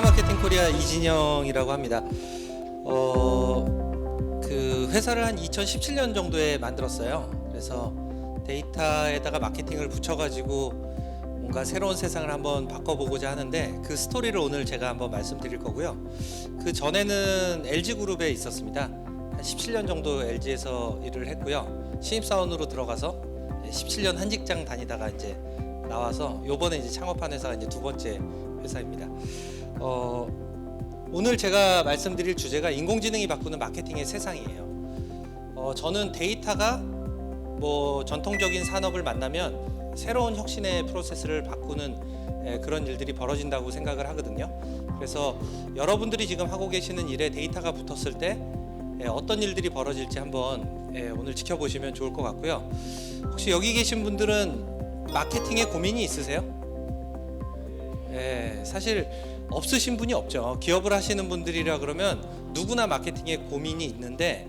마케팅 코리아 이진영이라고 합니다. 그 회사를 한 2017년 정도에 만들었어요. 그래서 데이터에다가 마케팅을 붙여가지고 뭔가 새로운 세상을 한번 바꿔보고자 하는데 그 스토리를 오늘 제가 한번 말씀드릴 거고요. 그 전에는 LG그룹에 있었습니다. 한 17년 정도 LG에서 일을 했고요. 신입사원으로 들어가서 17년 한 직장 다니다가 이제 나와서 요번에 이제 창업한 회사가 이제 두 번째 회사입니다. 오늘 제가 말씀드릴 주제가 인공지능이 바꾸는 마케팅의 세상이에요. 저는 데이터가 뭐 전통적인 산업을 만나면 새로운 혁신의 프로세스를 바꾸는 그런 일들이 벌어진다고 생각을 하거든요. 그래서 여러분들이 지금 하고 계시는 일에 데이터가 붙었을 때 어떤 일들이 벌어질지 한번 오늘 지켜보시면 좋을 것 같고요. 혹시 여기 계신 분들은 마케팅에 고민이 있으세요? 사실 없으신 분이 없죠. 기업을 하시는 분들이라 그러면 누구나 마케팅에 고민이 있는데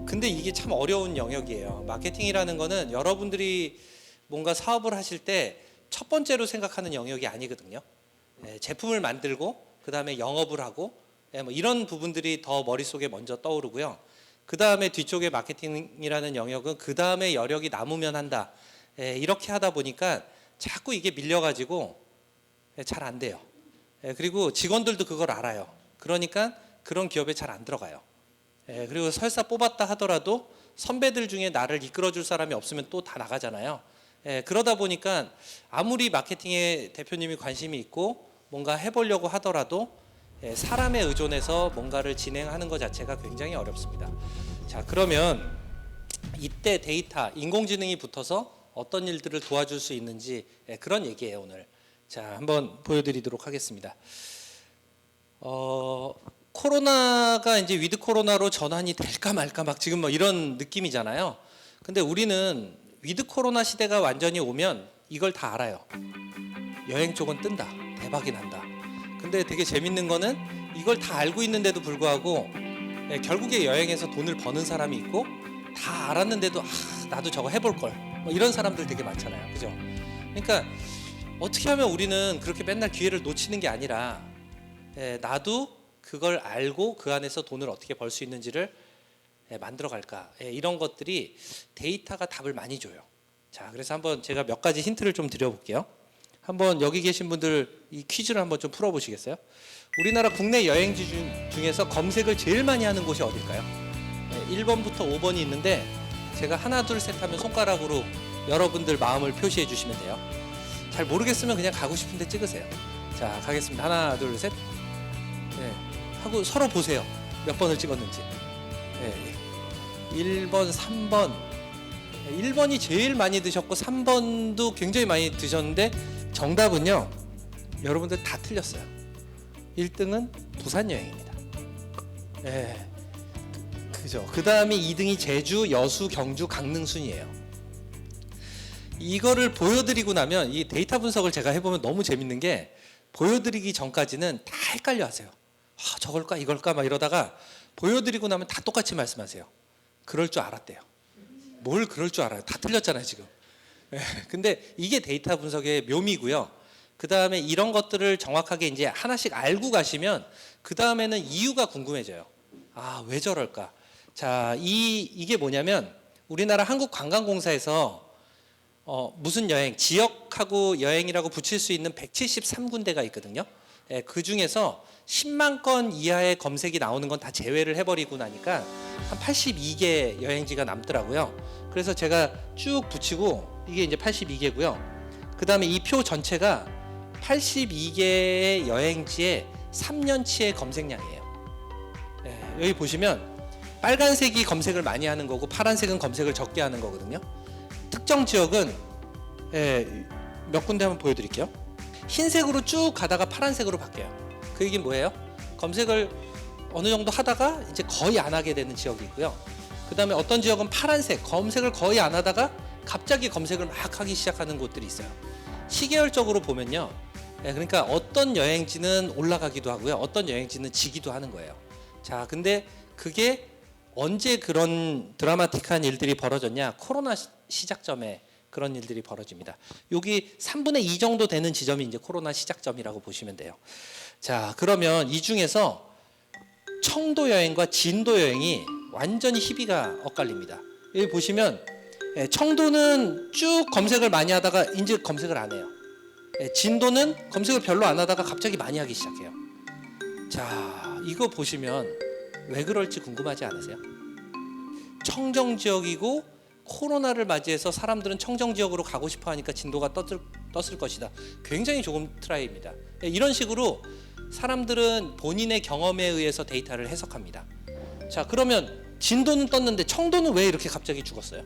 근데 이게 참 어려운 영역이에요. 마케팅이라는 거는 여러분들이 뭔가 사업을 하실 때 첫 번째로 생각하는 영역이 아니거든요. 제품을 만들고 그 다음에 영업을 하고 뭐 이런 부분들이 더 머릿속에 먼저 떠오르고요. 그 다음에 뒤쪽에 마케팅이라는 영역은 그 다음에 여력이 남으면 한다. 이렇게 하다 보니까 자꾸 이게 밀려가지고 잘 안 돼요. 그리고 직원들도 그걸 알아요. 그러니까 그런 기업에 잘 안 들어가요. 그리고 설사 뽑았다 하더라도 선배들 중에 나를 이끌어줄 사람이 없으면 또 다 나가잖아요. 그러다 보니까 아무리 마케팅에 대표님이 관심이 있고 뭔가 해보려고 하더라도 사람에 의존해서 뭔가를 진행하는 것 자체가 굉장히 어렵습니다. 자, 그러면 이때 데이터, 인공지능이 붙어서 어떤 일들을 도와줄 수 있는지 그런 얘기예요 오늘. 자, 한번 보여드리도록 하겠습니다. 코로나가 이제 위드 코로나로 전환이 될까 말까 막 지금 뭐 이런 느낌이잖아요. 근데 우리는 위드 코로나 시대가 완전히 오면 이걸 다 알아요. 여행 쪽은 뜬다, 대박이 난다. 근데 되게 재밌는 거는 이걸 다 알고 있는데도 불구하고 결국에 여행에서 돈을 버는 사람이 있고 다 알았는데도 나도 저거 해볼 걸. 뭐 이런 사람들 되게 많잖아요, 그죠? 그러니까 어떻게 하면 우리는 그렇게 맨날 기회를 놓치는 게 아니라 나도 그걸 알고 그 안에서 돈을 어떻게 벌 수 있는지를 만들어 갈까, 이런 것들이 데이터가 답을 많이 줘요. 자, 그래서 한번 제가 몇 가지 힌트를 좀 드려볼게요. 한번 여기 계신 분들 이 퀴즈를 한번 좀 풀어보시겠어요? 우리나라 국내 여행지 중에서 검색을 제일 많이 하는 곳이 어딜까요? 1번부터 5번이 있는데 제가 하나 둘 셋 하면 손가락으로 여러분들 마음을 표시해 주시면 돼요. 잘 모르겠으면 그냥 가고 싶은데 찍으세요. 자, 가겠습니다. 하나 둘 셋. 하고 서로 보세요. 몇 번을 찍었는지. 1번, 3번. 1번이 제일 많이 드셨고 3번도 굉장히 많이 드셨는데 정답은요, 여러분들 다 틀렸어요. 1등은 부산 여행입니다. 그죠. 그 다음에 2등이 제주, 여수, 경주, 강릉 순이에요. 이거를 보여드리고 나면 이 데이터 분석을 제가 해보면 너무 재밌는 게 보여드리기 전까지는 다 헷갈려 하세요. 저걸까 이걸까 막 이러다가 보여드리고 나면 다 똑같이 말씀하세요. 그럴 줄 알았대요. 뭘 그럴 줄 알아요. 다 틀렸잖아요 지금. 근데 이게 데이터 분석의 묘미고요. 그 다음에 이런 것들을 정확하게 이제 하나씩 알고 가시면 그 다음에는 이유가 궁금해져요. 왜 저럴까? 자, 이게 뭐냐면 우리나라 한국관광공사에서 무슨 여행, 지역하고 여행이라고 붙일 수 있는 173군데가 있거든요. 그 중에서 10만 건 이하의 검색이 나오는 건 다 제외를 해버리고 나니까 한 82개 여행지가 남더라고요. 그래서 제가 쭉 붙이고 이게 이제 82개고요. 그 다음에 이 표 전체가 82개의 여행지의 3년치의 검색량이에요. 여기 보시면 빨간색이 검색을 많이 하는 거고 파란색은 검색을 적게 하는 거거든요. 특정 지역은 몇 군데 한번 보여드릴게요. 흰색으로 쭉 가다가 파란색으로 바뀌어요. 그 얘기는 뭐예요? 검색을 어느 정도 하다가 이제 거의 안 하게 되는 지역이 있고요. 그 다음에 어떤 지역은 파란색, 검색을 거의 안 하다가 갑자기 검색을 막 하기 시작하는 곳들이 있어요. 시계열적으로 보면요. 그러니까 어떤 여행지는 올라가기도 하고요. 어떤 여행지는 지기도 하는 거예요. 자, 근데 그게 언제 그런 드라마틱한 일들이 벌어졌냐? 코로나 시작점에 그런 일들이 벌어집니다. 여기 3분의 2 정도 되는 지점이 이제 코로나 시작점이라고 보시면 돼요. 자, 그러면 이 중에서 청도 여행과 진도 여행이 완전히 희비가 엇갈립니다. 여기 보시면 청도는 쭉 검색을 많이 하다가 이제 검색을 안 해요. 진도는 검색을 별로 안 하다가 갑자기 많이 하기 시작해요. 자, 이거 보시면 왜 그럴지 궁금하지 않으세요? 청정 지역이고 코로나를 맞이해서 사람들은 청정 지역으로 가고 싶어 하니까 진도가 떴을 것이다. 굉장히 좋은 트라이입니다. 이런 식으로 사람들은 본인의 경험에 의해서 데이터를 해석합니다. 자, 그러면 진도는 떴는데 청도는 왜 이렇게 갑자기 죽었어요?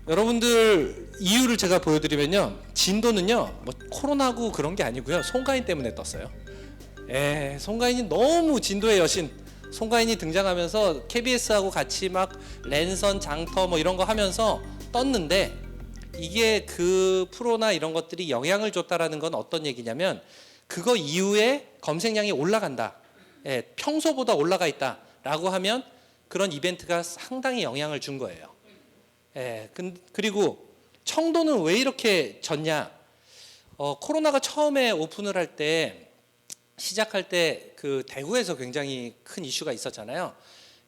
여러분들 이유를 제가 보여드리면요, 진도는요 뭐 코로나고 그런 게 아니고요, 송가인 때문에 떴어요. 송가인이 너무 진도의 여신, 송가인이 등장하면서 KBS하고 같이 막 랜선, 장터 뭐 이런 거 하면서 떴는데, 이게 그 프로나 이런 것들이 영향을 줬다라는 건 어떤 얘기냐면, 그거 이후에 검색량이 올라간다, 평소보다 올라가 있다라고 하면 그런 이벤트가 상당히 영향을 준 거예요. 그리고 청도는 왜 이렇게 졌냐? 코로나가 처음에 오픈을 할 때, 시작할 때 그 대구에서 굉장히 큰 이슈가 있었잖아요.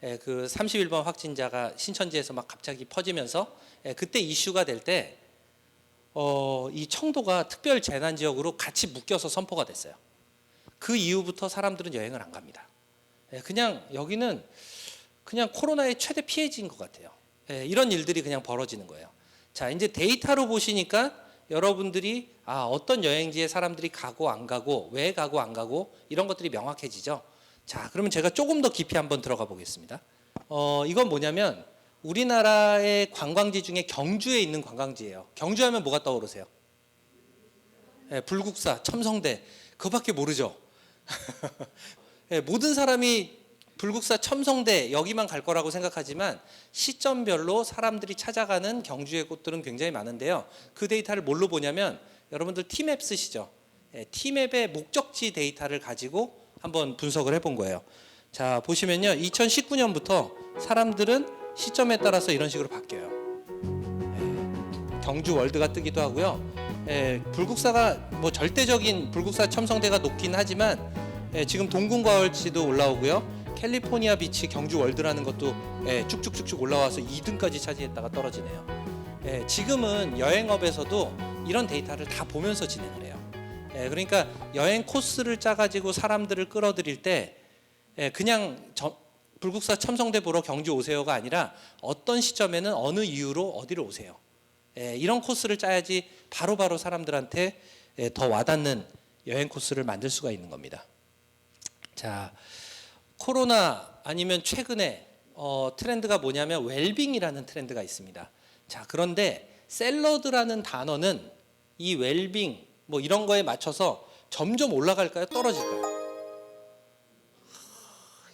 그 31번 확진자가 신천지에서 막 갑자기 퍼지면서, 그때 이슈가 될 때 이 청도가 특별 재난 지역으로 같이 묶여서 선포가 됐어요. 그 이후부터 사람들은 여행을 안 갑니다. 그냥 여기는 그냥 코로나의 최대 피해지인 것 같아요. 이런 일들이 그냥 벌어지는 거예요. 자, 이제 데이터로 보시니까 여러분들이 어떤 여행지에 사람들이 가고 안 가고, 왜 가고 안 가고, 이런 것들이 명확해지죠. 자, 그러면 제가 조금 더 깊이 한번 들어가 보겠습니다. 이건 뭐냐면 우리나라의 관광지 중에 경주에 있는 관광지예요. 경주하면 뭐가 떠오르세요? 불국사, 첨성대, 그거밖에 모르죠. 모든 사람이 불국사, 첨성대 여기만 갈 거라고 생각하지만 시점별로 사람들이 찾아가는 경주의 곳들은 굉장히 많은데요. 그 데이터를 뭘로 보냐면, 여러분들 티맵 쓰시죠? 티맵의 목적지 데이터를 가지고 한번 분석을 해본 거예요. 자, 보시면요, 2019년부터 사람들은 시점에 따라서 이런 식으로 바뀌어요. 경주 월드가 뜨기도 하고요. 불국사가 뭐 절대적인 불국사 첨성대가 높긴 하지만 지금 동궁과월지도 올라오고요. 캘리포니아 비치 경주 월드라는 것도 쭉쭉쭉쭉 올라와서 2등까지 차지했다가 떨어지네요. 지금은 여행업에서도 이런 데이터를 다 보면서 진행을 해요. 그러니까 여행 코스를 짜가지고 사람들을 끌어들일 때 그냥 불국사 첨성대 보러 경주 오세요가 아니라 어떤 시점에는 어느 이유로 어디를 오세요. 이런 코스를 짜야지 바로바로 사람들한테 더 와닿는 여행 코스를 만들 수가 있는 겁니다. 자, 코로나 아니면 최근에 트렌드가 뭐냐면 웰빙이라는 트렌드가 있습니다. 자, 그런데 샐러드라는 단어는 이 웰빙 뭐 이런 거에 맞춰서 점점 올라갈까요? 떨어질까요?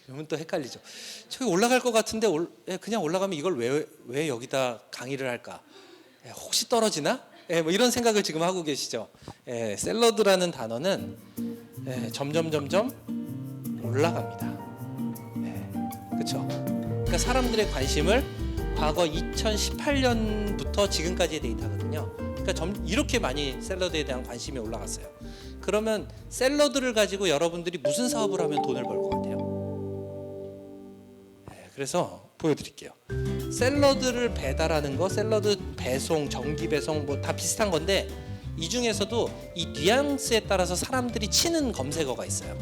그러면 또 헷갈리죠. 저기 올라갈 것 같은데 그냥 올라가면 이걸 왜 여기다 강의를 할까? 혹시 떨어지나? 뭐 이런 생각을 지금 하고 계시죠. 샐러드라는 단어는 점점 올라갑니다. 그렇죠? 그러니까 사람들의 관심을 과거 2018년부터 지금까지의 데이터거든요. 그러니까 이렇게 많이 샐러드에 대한 관심이 올라갔어요. 그러면 샐러드를 가지고 여러분들이 무슨 사업을 하면 돈을 벌 것 같아요? 그래서 보여드릴게요. 샐러드를 배달하는 거, 샐러드 배송, 정기 배송 뭐 다 비슷한 건데, 이 중에서도 이 뉘앙스에 따라서 사람들이 치는 검색어가 있어요.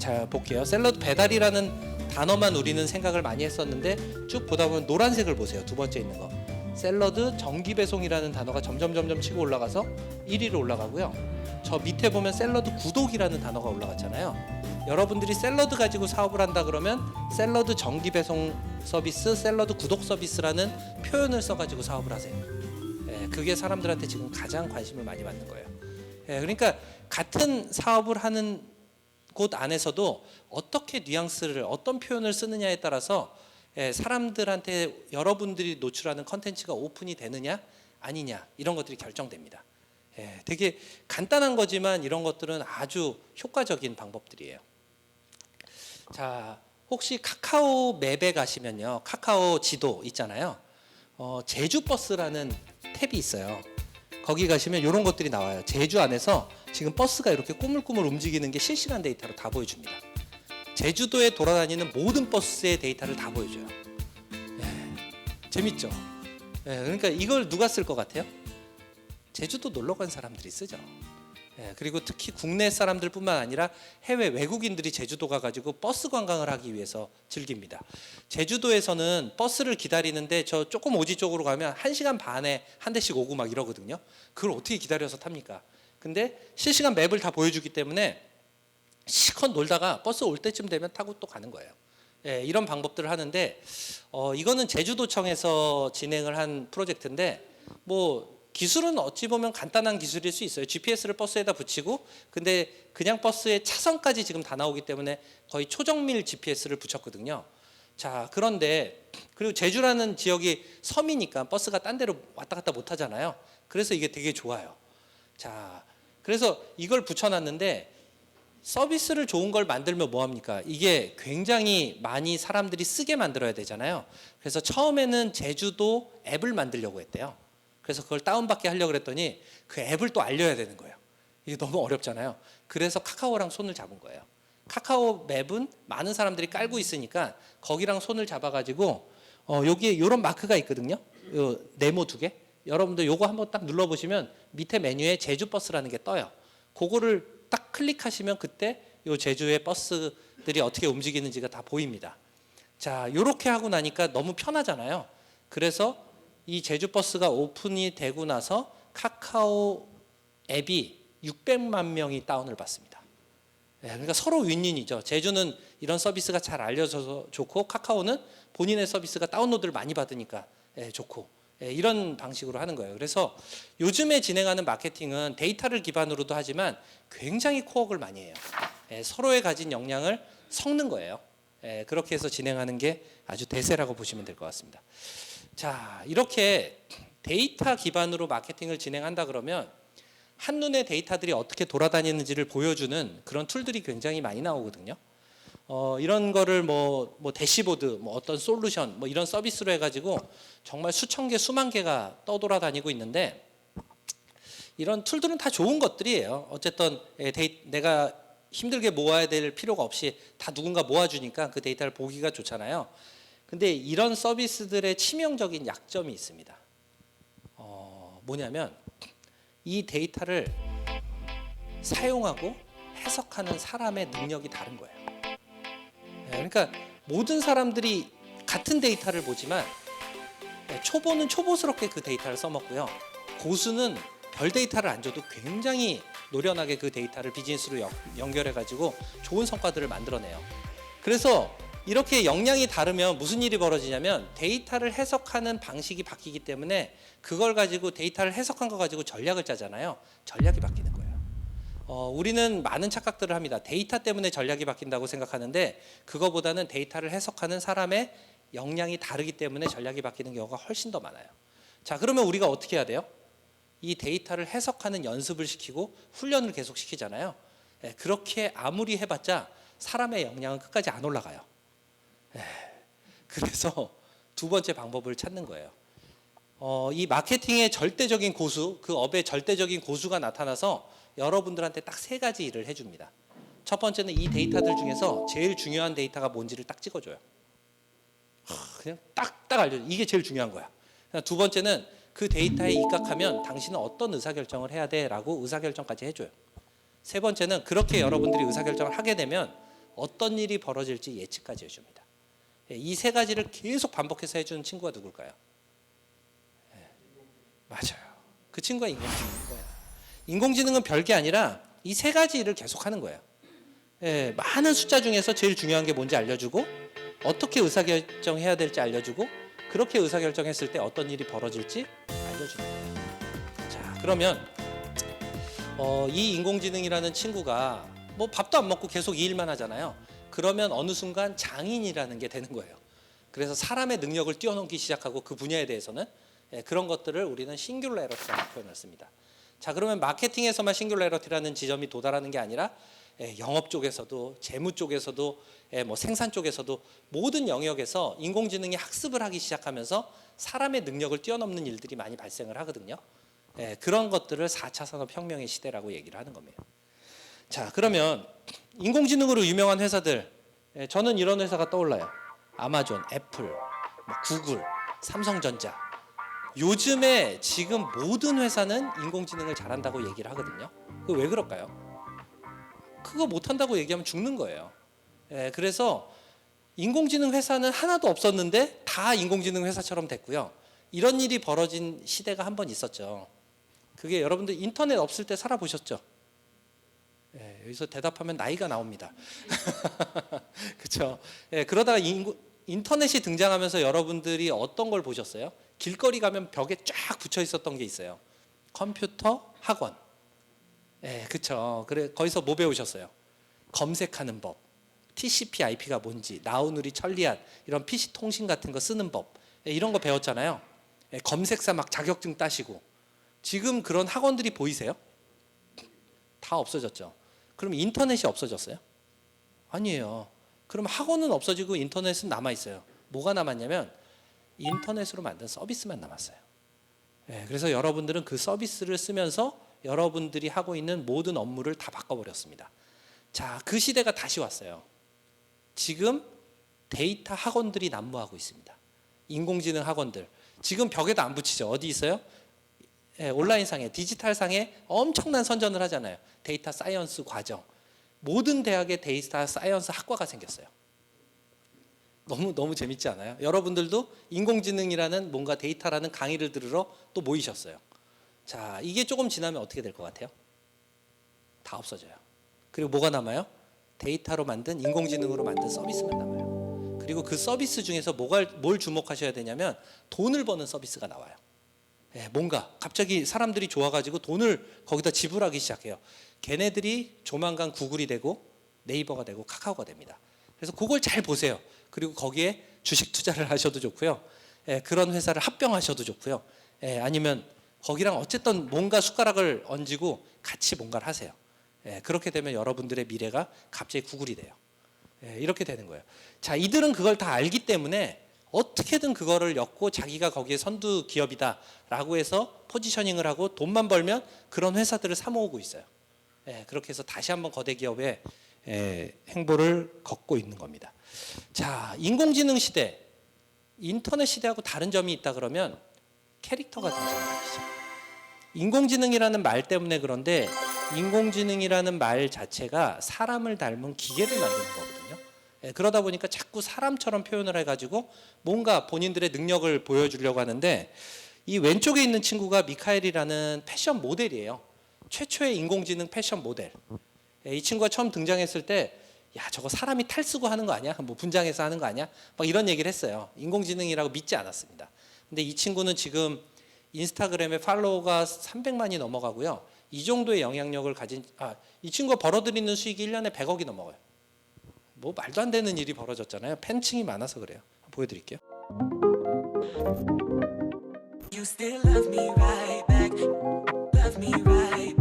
잘 볼게요. 샐러드 배달이라는 단어만 우리는 생각을 많이 했었는데 쭉 보다 보면 노란색을 보세요. 두 번째 있는 거. 샐러드 정기 배송이라는 단어가 점점 치고 올라가서 1위로 올라가고요. 저 밑에 보면 샐러드 구독이라는 단어가 올라갔잖아요. 여러분들이 샐러드 가지고 사업을 한다 그러면 샐러드 정기 배송 서비스, 샐러드 구독 서비스라는 표현을 써가지고 사업을 하세요. 그게 사람들한테 지금 가장 관심을 많이 받는 거예요. 그러니까 같은 사업을 하는 곳 안에서도 어떻게 뉘앙스를, 어떤 표현을 쓰느냐에 따라서 사람들한테 여러분들이 노출하는 컨텐츠가 오픈이 되느냐 아니냐, 이런 것들이 결정됩니다. 되게 간단한 거지만 이런 것들은 아주 효과적인 방법들이에요. 자, 혹시 카카오 맵에 가시면요, 카카오 지도 있잖아요. 제주버스라는 탭이 있어요. 거기 가시면 이런 것들이 나와요. 제주 안에서 지금 버스가 이렇게 꾸물꾸물 움직이는 게 실시간 데이터로 다 보여줍니다. 제주도에 돌아다니는 모든 버스의 데이터를 다 보여줘요. 재밌죠? 그러니까 이걸 누가 쓸 것 같아요? 제주도 놀러 간 사람들이 쓰죠. 그리고 특히 국내 사람들뿐만 아니라 해외 외국인들이 제주도 가가지고 버스 관광을 하기 위해서 즐깁니다. 제주도에서는 버스를 기다리는데 저 조금 오지 쪽으로 가면 1시간 반에 한 대씩 오고 막 이러거든요. 그걸 어떻게 기다려서 탑니까? 근데 실시간 맵을 다 보여주기 때문에 실컷 놀다가 버스 올 때쯤 되면 타고 또 가는 거예요. 이런 방법들을 하는데 이거는 제주도청에서 진행을 한 프로젝트인데 뭐 기술은 어찌 보면 간단한 기술일 수 있어요. GPS를 버스에다 붙이고 근데 그냥 버스의 차선까지 지금 다 나오기 때문에 거의 초정밀 GPS를 붙였거든요. 자, 그런데 그리고 제주라는 지역이 섬이니까 버스가 딴 데로 왔다 갔다 못 하잖아요. 그래서 이게 되게 좋아요. 자, 그래서 이걸 붙여놨는데 서비스를 좋은 걸 만들면 뭐합니까? 이게 굉장히 많이 사람들이 쓰게 만들어야 되잖아요. 그래서 처음에는 제주도 앱을 만들려고 했대요. 그래서 그걸 다운받게 하려고 그랬더니 그 앱을 또 알려야 되는 거예요. 이게 너무 어렵잖아요. 그래서 카카오랑 손을 잡은 거예요. 카카오 맵은 많은 사람들이 깔고 있으니까 거기랑 손을 잡아가지고 여기에 이런 마크가 있거든요. 요 네모 2개. 여러분들 요거 한번 딱 눌러보시면 밑에 메뉴에 제주버스라는 게 떠요. 그거를 딱 클릭하시면 그때 요 제주의 버스들이 어떻게 움직이는지가 다 보입니다. 자, 이렇게 하고 나니까 너무 편하잖아요. 그래서 이 제주버스가 오픈이 되고 나서 카카오 앱이 600만 명이 다운을 받습니다. 그러니까 서로 윈윈이죠. 제주는 이런 서비스가 잘 알려져서 좋고 카카오는 본인의 서비스가 다운로드를 많이 받으니까 좋고 이런 방식으로 하는 거예요. 그래서 요즘에 진행하는 마케팅은 데이터를 기반으로도 하지만 굉장히 코어를 많이 해요. 서로의 가진 역량을 섞는 거예요. 그렇게 해서 진행하는 게 아주 대세라고 보시면 될 것 같습니다. 자, 이렇게 데이터 기반으로 마케팅을 진행한다 그러면 한눈에 데이터들이 어떻게 돌아다니는지를 보여주는 그런 툴들이 굉장히 많이 나오거든요. 이런 거를 뭐 대시보드, 뭐 어떤 솔루션, 뭐 이런 서비스로 해가지고 정말 수천 개, 수만 개가 떠돌아다니고 있는데 이런 툴들은 다 좋은 것들이에요. 어쨌든 내가 힘들게 모아야 될 필요가 없이 다 누군가 모아주니까 그 데이터를 보기가 좋잖아요. 근데 이런 서비스들의 치명적인 약점이 있습니다. 뭐냐면 이 데이터를 사용하고 해석하는 사람의 능력이 다른 거예요. 그러니까 모든 사람들이 같은 데이터를 보지만 초보는 초보스럽게 그 데이터를 써먹고요. 고수는 별 데이터를 안 줘도 굉장히 노련하게 그 데이터를 비즈니스로 연결해가지고 좋은 성과들을 만들어내요. 그래서 이렇게 역량이 다르면 무슨 일이 벌어지냐면 데이터를 해석하는 방식이 바뀌기 때문에 그걸 가지고 데이터를 해석한 거 가지고 전략을 짜잖아요. 전략이 바뀌는 거예요. 우리는 많은 착각들을 합니다. 데이터 때문에 전략이 바뀐다고 생각하는데 그거보다는 데이터를 해석하는 사람의 역량이 다르기 때문에 전략이 바뀌는 경우가 훨씬 더 많아요. 자, 그러면 우리가 어떻게 해야 돼요? 이 데이터를 해석하는 연습을 시키고 훈련을 계속 시키잖아요. 그렇게 아무리 해봤자 사람의 역량은 끝까지 안 올라가요. 그래서 두 번째 방법을 찾는 거예요. 이 마케팅의 절대적인 고수, 그 업의 절대적인 고수가 나타나서 여러분들한테 딱 3가지 일을 해줍니다. 첫 번째는 이 데이터들 중에서 제일 중요한 데이터가 뭔지를 딱 찍어줘요. 그냥 딱 알려줘. 이게 제일 중요한 거야. 두 번째는 그 데이터에 입각하면 당신은 어떤 의사결정을 해야 돼 라고 의사결정까지 해줘요. 세 번째는 그렇게 여러분들이 의사결정을 하게 되면 어떤 일이 벌어질지 예측까지 해줍니다. 이 3가지를 계속 반복해서 해주는 친구가 누굴까요? 맞아요. 그 친구가 인공지능인 거예요. 인공지능은 별게 아니라 이 3가지 일을 계속 하는 거예요. 많은 숫자 중에서 제일 중요한 게 뭔지 알려주고 어떻게 의사결정해야 될지 알려주고 그렇게 의사결정했을 때 어떤 일이 벌어질지 알려주는 거예요. 자, 그러면 이 인공지능이라는 친구가 뭐 밥도 안 먹고 계속 이 일만 하잖아요. 그러면 어느 순간 장인이라는 게 되는 거예요. 그래서 사람의 능력을 뛰어넘기 시작하고 그 분야에 대해서는 그런 것들을 우리는 싱귤레러티라는 표현을 씁니다. 자, 그러면 마케팅에서만 싱귤레러티라는 지점이 도달하는 게 아니라 영업 쪽에서도 재무 쪽에서도 뭐 생산 쪽에서도 모든 영역에서 인공지능이 학습을 하기 시작하면서 사람의 능력을 뛰어넘는 일들이 많이 발생을 하거든요. 그런 것들을 4차 산업혁명의 시대라고 얘기를 하는 겁니다. 자, 그러면 인공지능으로 유명한 회사들, 저는 이런 회사가 떠올라요. 아마존, 애플, 뭐 구글, 삼성전자. 요즘에 지금 모든 회사는 인공지능을 잘한다고 얘기를 하거든요. 그 왜 그럴까요? 그거 못한다고 얘기하면 죽는 거예요. 그래서 인공지능 회사는 하나도 없었는데 다 인공지능 회사처럼 됐고요. 이런 일이 벌어진 시대가 한 번 있었죠. 그게 여러분들 인터넷 없을 때 살아보셨죠? 여기서 대답하면 나이가 나옵니다. 그렇죠? 그러다가 인터넷이 등장하면서 여러분들이 어떤 걸 보셨어요? 길거리 가면 벽에 쫙 붙여 있었던 게 있어요. 컴퓨터 학원. 그렇죠. 그래 거기서 뭐 배우셨어요? 검색하는 법, TCP/IP가 뭔지, 나우누리, 천리안 이런 PC 통신 같은 거 쓰는 법, 이런 거 배웠잖아요. 검색사 막 자격증 따시고. 지금 그런 학원들이 보이세요? 다 없어졌죠. 그럼 인터넷이 없어졌어요? 아니에요. 그럼 학원은 없어지고 인터넷은 남아 있어요. 뭐가 남았냐면 인터넷으로 만든 서비스만 남았어요. 그래서 여러분들은 그 서비스를 쓰면서 여러분들이 하고 있는 모든 업무를 다 바꿔버렸습니다. 자, 그 시대가 다시 왔어요. 지금 데이터 학원들이 난무하고 있습니다. 인공지능 학원들. 지금 벽에도 안 붙이죠. 어디 있어요? 온라인상에, 디지털상에 엄청난 선전을 하잖아요. 데이터 사이언스 과정. 모든 대학에 데이터 사이언스 학과가 생겼어요. 너무 재밌지 않아요? 여러분들도 인공지능이라는 뭔가 데이터라는 강의를 들으러 또 모이셨어요. 자, 이게 조금 지나면 어떻게 될 것 같아요? 다 없어져요. 그리고 뭐가 남아요? 데이터로 만든 인공지능으로 만든 서비스만 남아요. 그리고 그 서비스 중에서 뭘 주목하셔야 되냐면 돈을 버는 서비스가 나와요. 뭔가 갑자기 사람들이 좋아가지고 돈을 거기다 지불하기 시작해요. 걔네들이 조만간 구글이 되고 네이버가 되고 카카오가 됩니다. 그래서 그걸 잘 보세요. 그리고 거기에 주식 투자를 하셔도 좋고요. 그런 회사를 합병하셔도 좋고요. 아니면 거기랑 어쨌든 뭔가 숟가락을 얹고 같이 뭔가를 하세요. 그렇게 되면 여러분들의 미래가 갑자기 구글이 돼요. 이렇게 되는 거예요. 자, 이들은 그걸 다 알기 때문에 어떻게든 그거를 엮고 자기가 거기에 선두 기업이다라고 해서 포지셔닝을 하고 돈만 벌면 그런 회사들을 사모으고 있어요. 그렇게 해서 다시 한번 거대 기업의 행보를 걷고 있는 겁니다. 자, 인공지능 시대, 인터넷 시대하고 다른 점이 있다 그러면 캐릭터가 등장을 하시죠. 인공지능이라는 말 때문에 그런데 인공지능이라는 말 자체가 사람을 닮은 기계를 만드는 거거든요. 그러다 보니까 자꾸 사람처럼 표현을 해가지고 뭔가 본인들의 능력을 보여주려고 하는데 이 왼쪽에 있는 친구가 미카엘이라는 패션 모델이에요. 최초의 인공지능 패션 모델. 이 친구가 처음 등장했을 때 야, 저거 사람이 탈쓰고 하는 거 아니야? 뭐 분장해서 하는 거 아니야? 막 이런 얘기를 했어요. 인공지능이라고 믿지 않았습니다. 근데 이 친구는 지금 인스타그램에 팔로워가 300만이 넘어가고요. 이 정도의 영향력을 가진 이 친구가 벌어들이는 수익이 1년에 100억이 넘어가요. 뭐 말도 안 되는 일이 벌어졌잖아요. 팬층이 많아서 그래요. 보여드릴게요. You still love me right back. Love me right.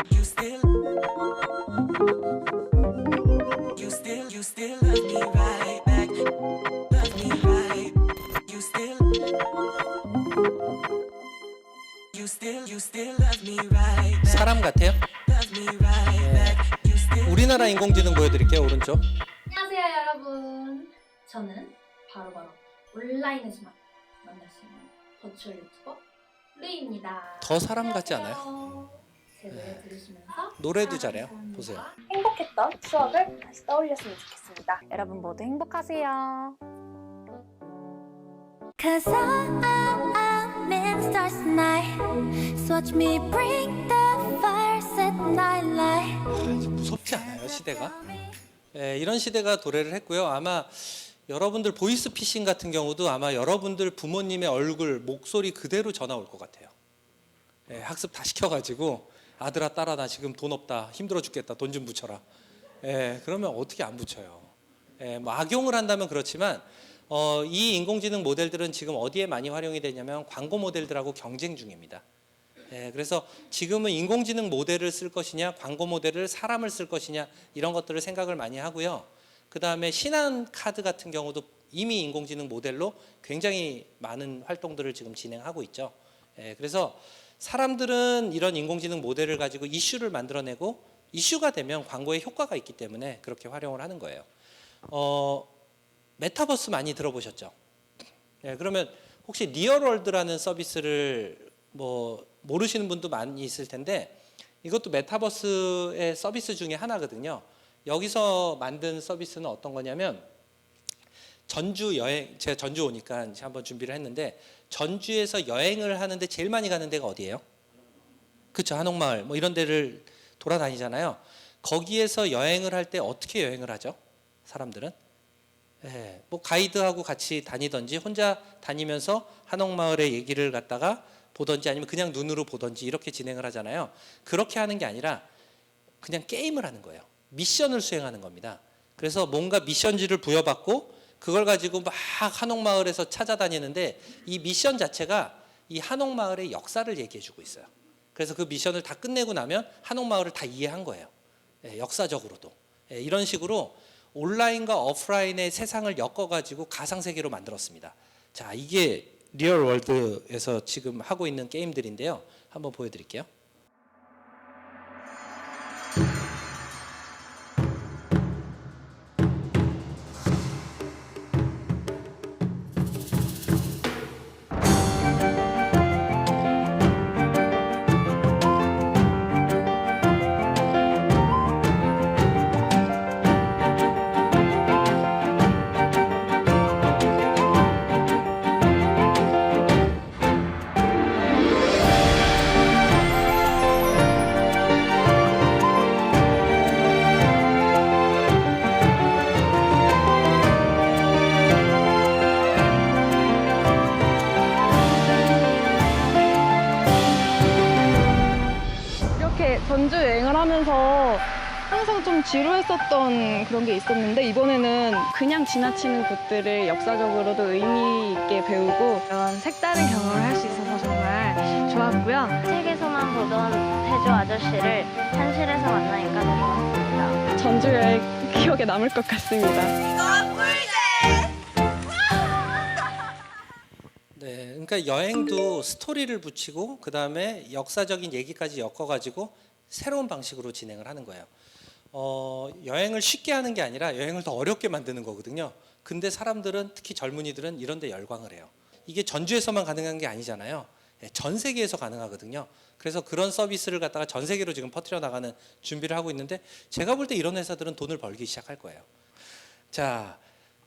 You still love me right back. Love me right. You still love me right back. 사람 같아요? Love me right back. 우리나라 인공지능 보여드릴게요. 오른쪽. 안녕하세요 여러분. 저는 바로 온라인에서만 만날 수 있는 버추얼 유튜버 루이입니다. 더 사람 같지 않아요? 제 노래 들으시면서 노래도 잘해요. 보세요. 행복했던 추억을 다시 떠올렸으면 좋겠습니다. 여러분 모두 행복하세요. Cause I'm in the stars tonight. So watch me bring the fire, set the night light. 무섭지 않아요, 시대가? 이런 시대가 도래를 했고요. 아마 여러분들 보이스피싱 같은 경우도 아마 여러분들 부모님의 얼굴, 목소리 그대로 전화 올 것 같아요. 학습 다 시켜가지고 아들아 딸아 나 지금 돈 없다 힘들어 죽겠다 돈 좀 붙여라. 그러면 어떻게 안 붙여요? 뭐 악용을 한다면 그렇지만 이 인공지능 모델들은 지금 어디에 많이 활용이 되냐면 광고 모델들하고 경쟁 중입니다. 그래서 지금은 인공지능 모델을 쓸 것이냐, 광고 모델을 사람을 쓸 것이냐 이런 것들을 생각을 많이 하고요. 그 다음에 신한카드 같은 경우도 이미 인공지능 모델로 굉장히 많은 활동들을 지금 진행하고 있죠. 그래서 사람들은 이런 인공지능 모델을 가지고 이슈를 만들어내고 이슈가 되면 광고에 효과가 있기 때문에 그렇게 활용을 하는 거예요. 메타버스 많이 들어보셨죠? 그러면 혹시 리얼월드라는 서비스를 모르시는 분도 많이 있을 텐데 이것도 메타버스의 서비스 중에 하나거든요. 여기서 만든 서비스는 어떤 거냐면 전주 여행, 제가 전주 오니까 이제 한번 준비를 했는데 전주에서 여행을 하는데 제일 많이 가는 데가 어디예요? 그렇죠. 한옥마을 이런 데를 돌아다니잖아요. 거기에서 여행을 할 때 어떻게 여행을 하죠? 사람들은 가이드하고 같이 다니든지 혼자 다니면서 한옥마을의 얘기를 갖다가 보든지 아니면 그냥 눈으로 보든지 이렇게 진행을 하잖아요. 그렇게 하는 게 아니라 그냥 게임을 하는 거예요. 미션을 수행하는 겁니다. 그래서 뭔가 미션지를 부여받고 그걸 가지고 막 한옥마을에서 찾아다니는데 이 미션 자체가 이 한옥마을의 역사를 얘기해주고 있어요. 그래서 그 미션을 다 끝내고 나면 한옥마을을 다 이해한 거예요. 역사적으로도. 이런 식으로 온라인과 오프라인의 세상을 엮어가지고 가상세계로 만들었습니다. 자, 이게 리얼월드에서 지금 하고 있는 게임들인데요. 한번 보여드릴게요. 이렇게 전주 여행을 하면서 항상 좀 지루했었던 그런 게 있었는데 이번에는 그냥 지나치는 곳들을 역사적으로도 의미 있게 배우고 그런 색다른 경험을 할 수 있어서 정말 좋았고요. 책에서만 보던 태조 아저씨를 현실에서 만나니까 더 좋았습니다. 전주 여행 기억에 남을 것 같습니다. 네, 그러니까 여행도 스토리를 붙이고 그 다음에 역사적인 얘기까지 엮어가지고 새로운 방식으로 진행을 하는 거예요. 여행을 쉽게 하는 게 아니라 여행을 더 어렵게 만드는 거거든요. 근데 사람들은 특히 젊은이들은 이런 데 열광을 해요. 이게 전주에서만 가능한 게 아니잖아요. 전 세계에서 가능하거든요. 그래서 그런 서비스를 갖다가 전 세계로 지금 퍼뜨려 나가는 준비를 하고 있는데 제가 볼 때 이런 회사들은 돈을 벌기 시작할 거예요. 자,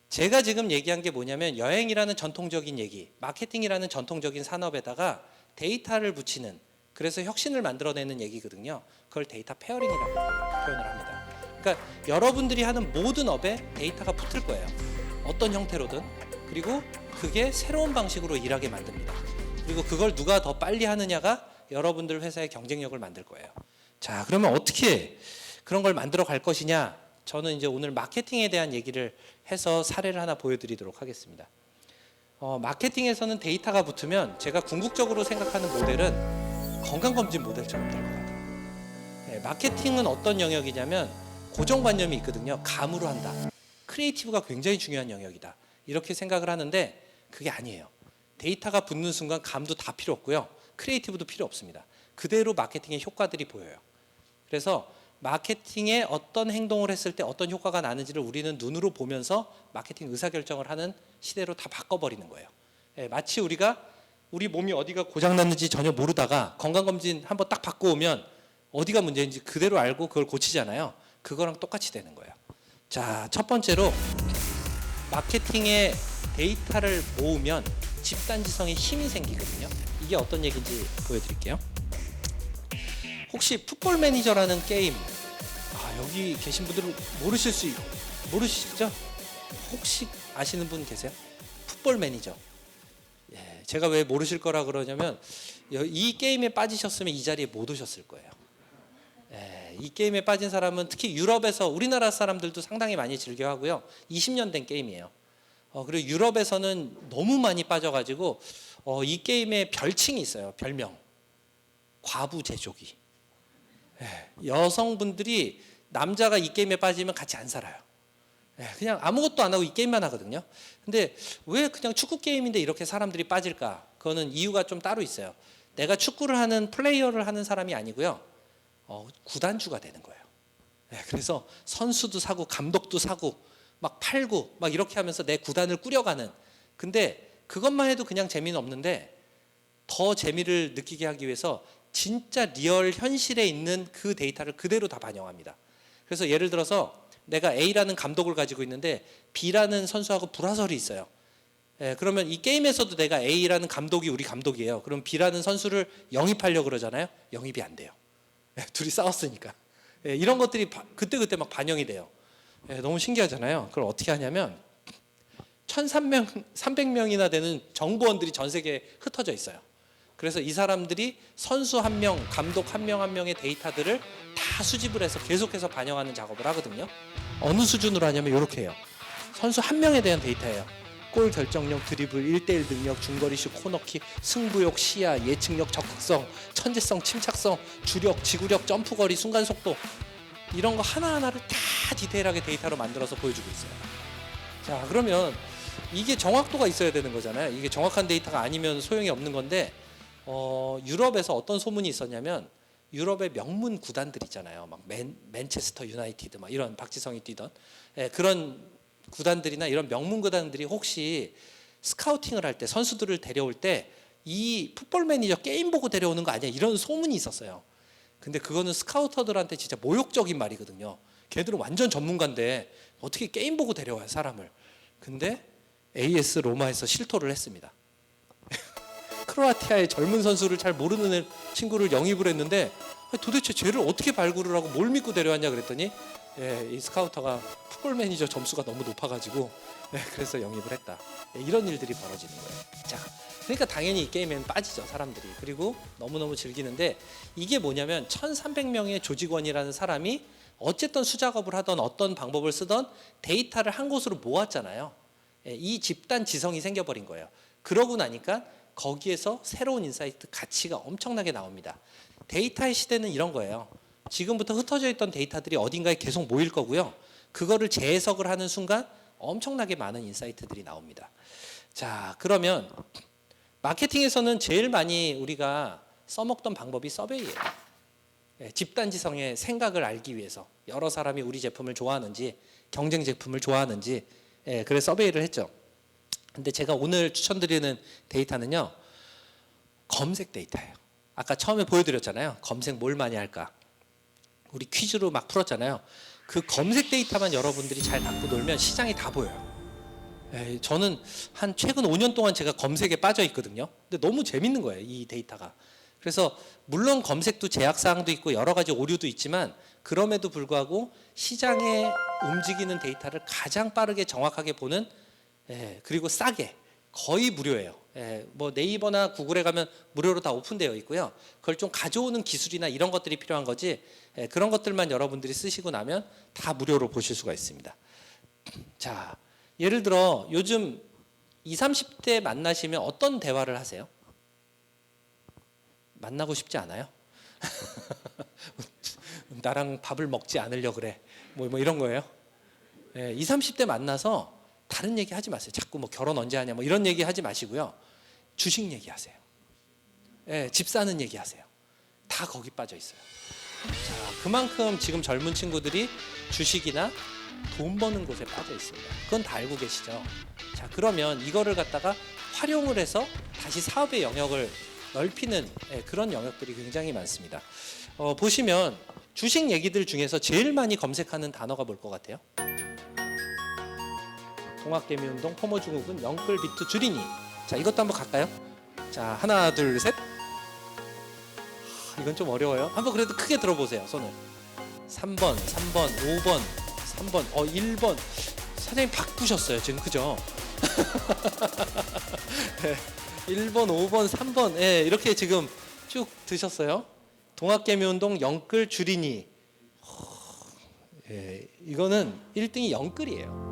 제가 지금 얘기한 게 뭐냐면 여행이라는 전통적인 얘기, 마케팅이라는 전통적인 산업에다가 데이터를 붙이는, 그래서 혁신을 만들어내는 얘기거든요. 그걸 데이터 페어링이라고 표현을 합니다. 그러니까 여러분들이 하는 모든 업에 데이터가 붙을 거예요. 어떤 형태로든. 그리고 그게 새로운 방식으로 일하게 만듭니다. 그리고 그걸 누가 더 빨리 하느냐가 여러분들 회사의 경쟁력을 만들 거예요. 자, 그러면 어떻게 그런 걸 만들어 갈 것이냐? 저는 이제 오늘 마케팅에 대한 얘기를 해서 사례를 하나 보여드리도록 하겠습니다. 마케팅에서는 데이터가 붙으면 제가 궁극적으로 생각하는 모델은 건강검진 모델처럼 될 것 같아요. 마케팅은 어떤 영역이냐면 고정관념이 있거든요. 감으로 한다. 크리에이티브가 굉장히 중요한 영역이다. 이렇게 생각을 하는데 그게 아니에요. 데이터가 붙는 순간 감도 다 필요 없고요. 크리에이티브도 필요 없습니다. 그대로 마케팅의 효과들이 보여요. 그래서 마케팅에 어떤 행동을 했을 때 어떤 효과가 나는지를 우리는 눈으로 보면서 마케팅 의사결정을 하는 시대로 다 바꿔버리는 거예요. 마치 우리가 우리 몸이 어디가 고장났는지 전혀 모르다가 건강검진 한번 딱 받고 오면 어디가 문제인지 그대로 알고 그걸 고치잖아요. 그거랑 똑같이 되는 거예요. 자, 첫 번째로 마케팅의 데이터를 모으면 집단지성의 힘이 생기거든요. 이게 어떤 얘기인지 보여드릴게요. 혹시 풋볼 매니저라는 게임 여기 계신 분들은 모르시죠? 혹시 아시는 분 계세요? 풋볼 매니저. 제가 왜 모르실 거라 그러냐면 이 게임에 빠지셨으면 이 자리에 못 오셨을 거예요. 이 게임에 빠진 사람은 특히 유럽에서, 우리나라 사람들도 상당히 많이 즐겨 하고요. 20년 된 게임이에요. 그리고 유럽에서는 너무 많이 빠져가지고 이 게임에 별칭이 있어요. 별명. 과부 제조기. 여성분들이 남자가 이 게임에 빠지면 같이 안 살아요. 그냥 아무것도 안 하고 이 게임만 하거든요. 근데 왜 그냥 축구 게임인데 이렇게 사람들이 빠질까? 그거는 이유가 좀 따로 있어요. 내가 축구를 하는 플레이어를 하는 사람이 아니고요. 구단주가 되는 거예요. 그래서 선수도 사고 감독도 사고 막 팔고 막 이렇게 하면서 내 구단을 꾸려가는. 근데 그것만 해도 그냥 재미는 없는데 더 재미를 느끼게 하기 위해서 진짜 리얼 현실에 있는 그 데이터를 그대로 다 반영합니다. 그래서 예를 들어서 내가 A라는 감독을 가지고 있는데 B라는 선수하고 불화설이 있어요. 그러면 이 게임에서도 내가 A라는 감독이 우리 감독이에요. 그럼 B라는 선수를 영입하려고 그러잖아요. 영입이 안 돼요. 둘이 싸웠으니까. 이런 것들이 그때그때 막 반영이 돼요. 너무 신기하잖아요. 그걸 어떻게 하냐면 1,300명이나 되는 정보원들이 전 세계에 흩어져 있어요. 그래서 이 사람들이 선수 한 명, 감독 한 명 한 명의 데이터들을 다 수집을 해서 계속해서 반영하는 작업을 하거든요. 어느 수준으로 하냐면 이렇게 해요. 선수 한 명에 대한 데이터예요. 골 결정력, 드리블, 1대1 능력, 중거리슛, 코너킥, 승부욕, 시야, 예측력, 적극성, 천재성, 침착성, 주력, 지구력, 점프거리, 순간속도 이런 거 하나하나를 다 디테일하게 데이터로 만들어서 보여주고 있어요. 자, 그러면 이게 정확도가 있어야 되는 거잖아요. 이게 정확한 데이터가 아니면 소용이 없는 건데 유럽에서 어떤 소문이 있었냐면 유럽의 명문 구단들 있잖아요. 막 맨체스터 유나이티드 막 이런 박지성이 뛰던 그런 구단들이나 이런 명문 구단들이 혹시 스카우팅을 할 때 선수들을 데려올 때 이 풋볼 매니저 게임 보고 데려오는 거 아니야 이런 소문이 있었어요. 근데 그거는 스카우터들한테 진짜 모욕적인 말이거든요. 걔들은 완전 전문가인데 어떻게 게임 보고 데려와요 사람을. 근데 AS 로마에서 실토를 했습니다. 크로아티아의 젊은 선수를 잘 모르는 친구를 영입을 했는데 도대체 쟤를 어떻게 발굴을 하고 뭘 믿고 데려왔냐 그랬더니 이 스카우터가 풋볼 매니저 점수가 너무 높아가지고 그래서 영입을 했다. 이런 일들이 벌어지는 거예요. 자, 그러니까 당연히 이 게임에는 빠지죠 사람들이. 그리고 너무너무 즐기는데 이게 뭐냐면 1,300명의 조직원이라는 사람이 어쨌든 수작업을 하던 어떤 방법을 쓰던 데이터를 한 곳으로 모았잖아요. 이 집단 지성이 생겨버린 거예요. 그러고 나니까 거기에서 새로운 인사이트 가치가 엄청나게 나옵니다. 데이터의 시대는 이런 거예요. 지금부터 흩어져 있던 데이터들이 어딘가에 계속 모일 거고요. 그거를 재해석을 하는 순간 엄청나게 많은 인사이트들이 나옵니다. 자, 그러면 마케팅에서는 제일 많이 우리가 써먹던 방법이 서베이예요. 집단지성의 생각을 알기 위해서 여러 사람이 우리 제품을 좋아하는지 경쟁 제품을 좋아하는지 그래서 서베이를 했죠. 근데 제가 오늘 추천드리는 데이터는요. 검색 데이터예요. 아까 처음에 보여드렸잖아요. 검색 뭘 많이 할까? 우리 퀴즈로 막 풀었잖아요. 그 검색 데이터만 여러분들이 잘 갖고 놀면 시장이 다 보여요. 저는 한 최근 5년 동안 제가 검색에 빠져 있거든요. 근데 너무 재밌는 거예요. 이 데이터가. 그래서 물론 검색도 제약사항도 있고 여러 가지 오류도 있지만 그럼에도 불구하고 시장에 움직이는 데이터를 가장 빠르게 정확하게 보는 그리고 싸게 거의 무료예요. 뭐 네이버나 구글에 가면 무료로 다 오픈되어 있고요. 그걸 좀 가져오는 기술이나 이런 것들이 필요한 거지 그런 것들만 여러분들이 쓰시고 나면 다 무료로 보실 수가 있습니다. 자, 예를 들어 요즘 20, 30대 만나시면 어떤 대화를 하세요? 만나고 싶지 않아요? 나랑 밥을 먹지 않으려고 그래. 뭐 이런 거예요. 20, 30대 만나서 다른 얘기 하지 마세요. 자꾸 뭐 결혼 언제 하냐 뭐 이런 얘기 하지 마시고요. 주식 얘기하세요. 집 사는 얘기하세요. 다 거기 빠져 있어요. 자, 그만큼 지금 젊은 친구들이 주식이나 돈 버는 곳에 빠져 있습니다. 그건 다 알고 계시죠? 자, 그러면 이거를 갖다가 활용을 해서 다시 사업의 영역을 넓히는 그런 영역들이 굉장히 많습니다. 보시면 주식 얘기들 중에서 제일 많이 검색하는 단어가 뭘 것 같아요? 동학개미운동, 포모중국은, 영끌, 비트, 주린이. 자, 이것도 한번 갈까요? 자, 하나, 둘, 셋. 이건 좀 어려워요. 한번 그래도 크게 들어보세요. 손을. 3번, 3번, 5번, 3번, 1번. 사장님 바꾸셨어요. 지금 그죠? 1번, 5번, 3번. 이렇게 지금 쭉 드셨어요. 동학개미운동, 영끌, 주린이. 이거는 1등이 영끌이에요.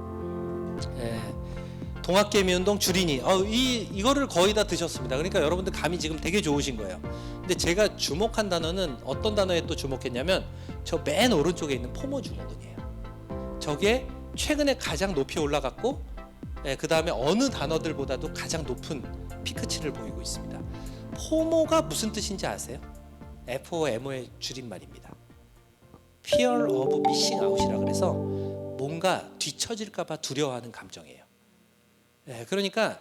동학개미운동 주린이. 이거를 거의 다 드셨습니다. 그러니까 여러분들 감이 지금 되게 좋으신 거예요. 근데 제가 주목한 단어는 어떤 단어에 또 주목했냐면 저 맨 오른쪽에 있는 포모 증후군이에요. 저게 최근에 가장 높이 올라갔고 그 다음에 어느 단어들보다도 가장 높은 피크치를 보이고 있습니다. 포모가 무슨 뜻인지 아세요? FOMO의 줄임말입니다. Fear of Missing Out이라 그래서 뭔가 뒤처질까봐 두려워하는 감정이에요. 그러니까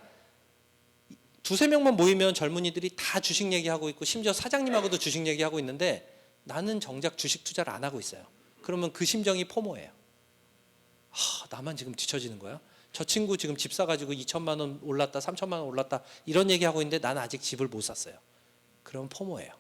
두세 명만 모이면 젊은이들이 다 주식 얘기하고 있고 심지어 사장님하고도 주식 얘기하고 있는데 나는 정작 주식 투자를 안 하고 있어요. 그러면 그 심정이 포모예요. 나만 지금 뒤처지는 거야? 저 친구 지금 집 사가지고 2천만 원 올랐다 3천만 원 올랐다 이런 얘기하고 있는데 나는 아직 집을 못 샀어요. 그럼 포모예요.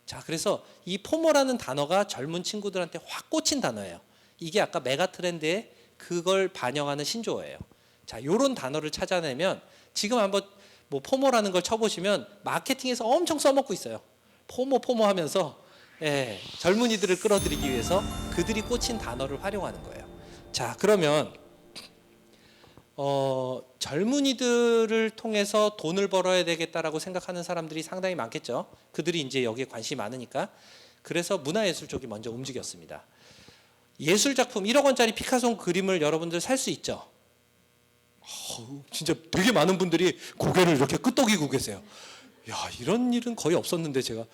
자, 그래서 이 포모라는 단어가 젊은 친구들한테 확 꽂힌 단어예요. 이게 아까 메가 트렌드에 그걸 반영하는 신조어예요. 자, 요런 단어를 찾아내면 지금 한번 뭐 포모라는 걸 쳐보시면 마케팅에서 엄청 써먹고 있어요. 포모 하면서 젊은이들을 끌어들이기 위해서 그들이 꽂힌 단어를 활용하는 거예요. 자, 그러면 젊은이들을 통해서 돈을 벌어야 되겠다라고 생각하는 사람들이 상당히 많겠죠. 그들이 이제 여기에 관심이 많으니까. 그래서 문화예술 쪽이 먼저 움직였습니다. 예술 작품 1억 원짜리 피카소 그림을 여러분들 살 수 있죠. 진짜 되게 많은 분들이 고개를 이렇게 끄덕이고 계세요. 야, 이런 일은 거의 없었는데 제가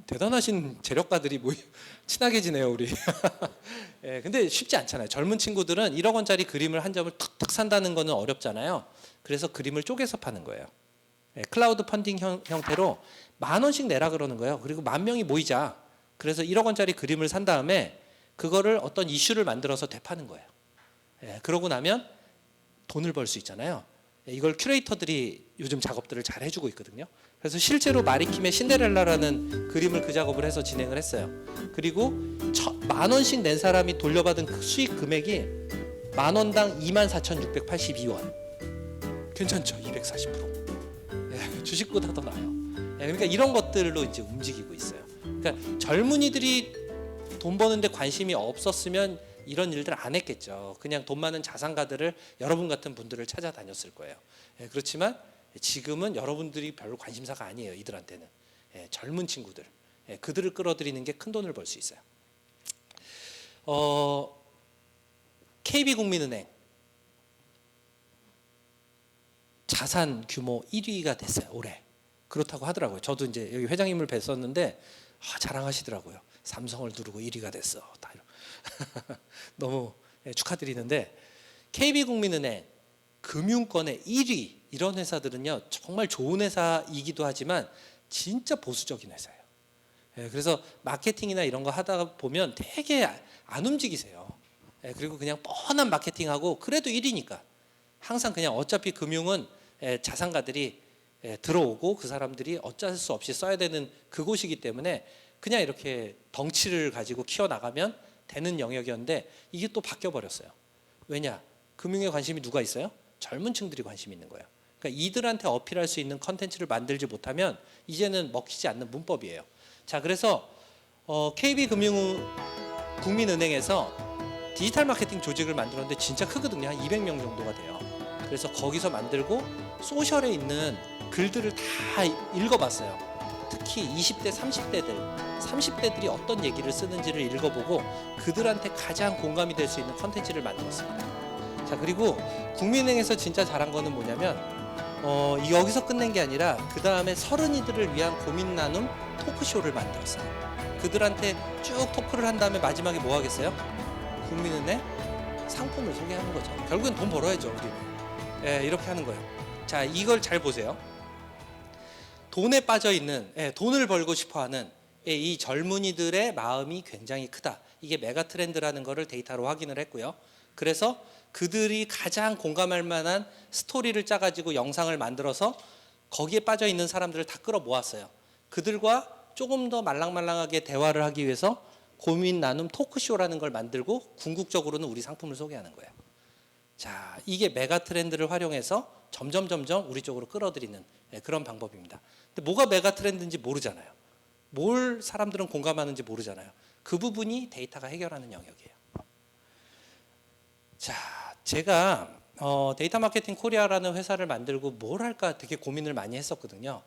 대단하신 재력가들이 친하게 지내요 우리. 근데 쉽지 않잖아요. 젊은 친구들은 1억 원짜리 그림을 한 점을 툭툭 산다는 거는 어렵잖아요. 그래서 그림을 쪼개서 파는 거예요. 클라우드 펀딩 형태로 10,000원씩 내라 그러는 거예요. 그리고 10,000명이 모이자. 그래서 1억 원짜리 그림을 산 다음에 그거를 어떤 이슈를 만들어서 되파는 거예요. 그러고 나면 돈을 벌 수 있잖아요. 이걸 큐레이터들이 요즘 작업들을 잘 해주고 있거든요. 그래서 실제로 마리킴의 신데렐라라는 그림을 그 작업을 해서 진행을 했어요. 그리고 10,000원씩 낸 사람이 돌려받은 그 수익 금액이 10,000원당 24,682원. 괜찮죠? 240%. 주식보다 더 나아요. 그러니까 이런 것들로 이제 움직이고 있어요. 그러니까 젊은이들이 돈 버는데 관심이 없었으면 이런 일들 안 했겠죠. 그냥 돈 많은 자산가들을 여러분 같은 분들을 찾아다녔을 거예요. 그렇지만 지금은 여러분들이 별로 관심사가 아니에요. 이들한테는. 젊은 친구들. 그들을 끌어들이는 게 큰 돈을 벌 수 있어요. KB국민은행 자산 규모 1위가 됐어요. 올해. 그렇다고 하더라고요. 저도 이제 여기 회장님을 뵀었는데 자랑하시더라고요. 삼성을 누르고 1위가 됐어. 다 이런. 너무 축하드리는데 KB국민은행 금융권의 1위 이런 회사들은요 정말 좋은 회사이기도 하지만 진짜 보수적인 회사예요. 그래서 마케팅이나 이런 거 하다 보면 되게 안 움직이세요. 그리고 그냥 뻔한 마케팅하고 그래도 1위니까 항상 그냥 어차피 금융은 자산가들이 들어오고 그 사람들이 어쩔 수 없이 써야 되는 그곳이기 때문에 그냥 이렇게 덩치를 가지고 키워나가면 되는 영역이었는데 이게 또 바뀌어버렸어요. 왜냐? 금융에 관심이 누가 있어요? 젊은 층들이 관심이 있는 거예요. 그러니까 이들한테 어필할 수 있는 컨텐츠를 만들지 못하면 이제는 먹히지 않는 문법이에요. 자, 그래서 KB국민은행에서 디지털 마케팅 조직을 만들었는데 진짜 크거든요. 한 200명 정도가 돼요. 그래서 거기서 만들고 소셜에 있는 글들을 다 읽어봤어요. 특히 20대, 30대들이 어떤 얘기를 쓰는지를 읽어보고 그들한테 가장 공감이 될 수 있는 컨텐츠를 만들었습니다. 자, 그리고 국민은행에서 진짜 잘한 거는 뭐냐면 여기서 끝낸 게 아니라 그 다음에 서른이들을 위한 고민 나눔 토크쇼를 만들었어요. 그들한테 쭉 토크를 한 다음에 마지막에 뭐 하겠어요? 국민은행 상품을 소개하는 거죠. 결국엔 돈 벌어야죠, 우리는. 이렇게 하는 거예요. 자, 이걸 잘 보세요. 돈에 빠져 있는, 돈을 벌고 싶어하는 이 젊은이들의 마음이 굉장히 크다. 이게 메가 트렌드라는 거를 데이터로 확인을 했고요. 그래서 그들이 가장 공감할 만한 스토리를 짜가지고 영상을 만들어서 거기에 빠져 있는 사람들을 다 끌어 모았어요. 그들과 조금 더 말랑말랑하게 대화를 하기 위해서 고민 나눔 토크쇼라는 걸 만들고 궁극적으로는 우리 상품을 소개하는 거예요. 자, 이게 메가 트렌드를 활용해서 점점 우리 쪽으로 끌어들이는 그런 방법입니다. 근데 뭐가 메가 트렌드인지 모르잖아요. 뭘 사람들은 공감하는지 모르잖아요. 그 부분이 데이터가 해결하는 영역이에요. 자, 제가 데이터 마케팅 코리아라는 회사를 만들고 뭘 할까 되게 고민을 많이 했었거든요.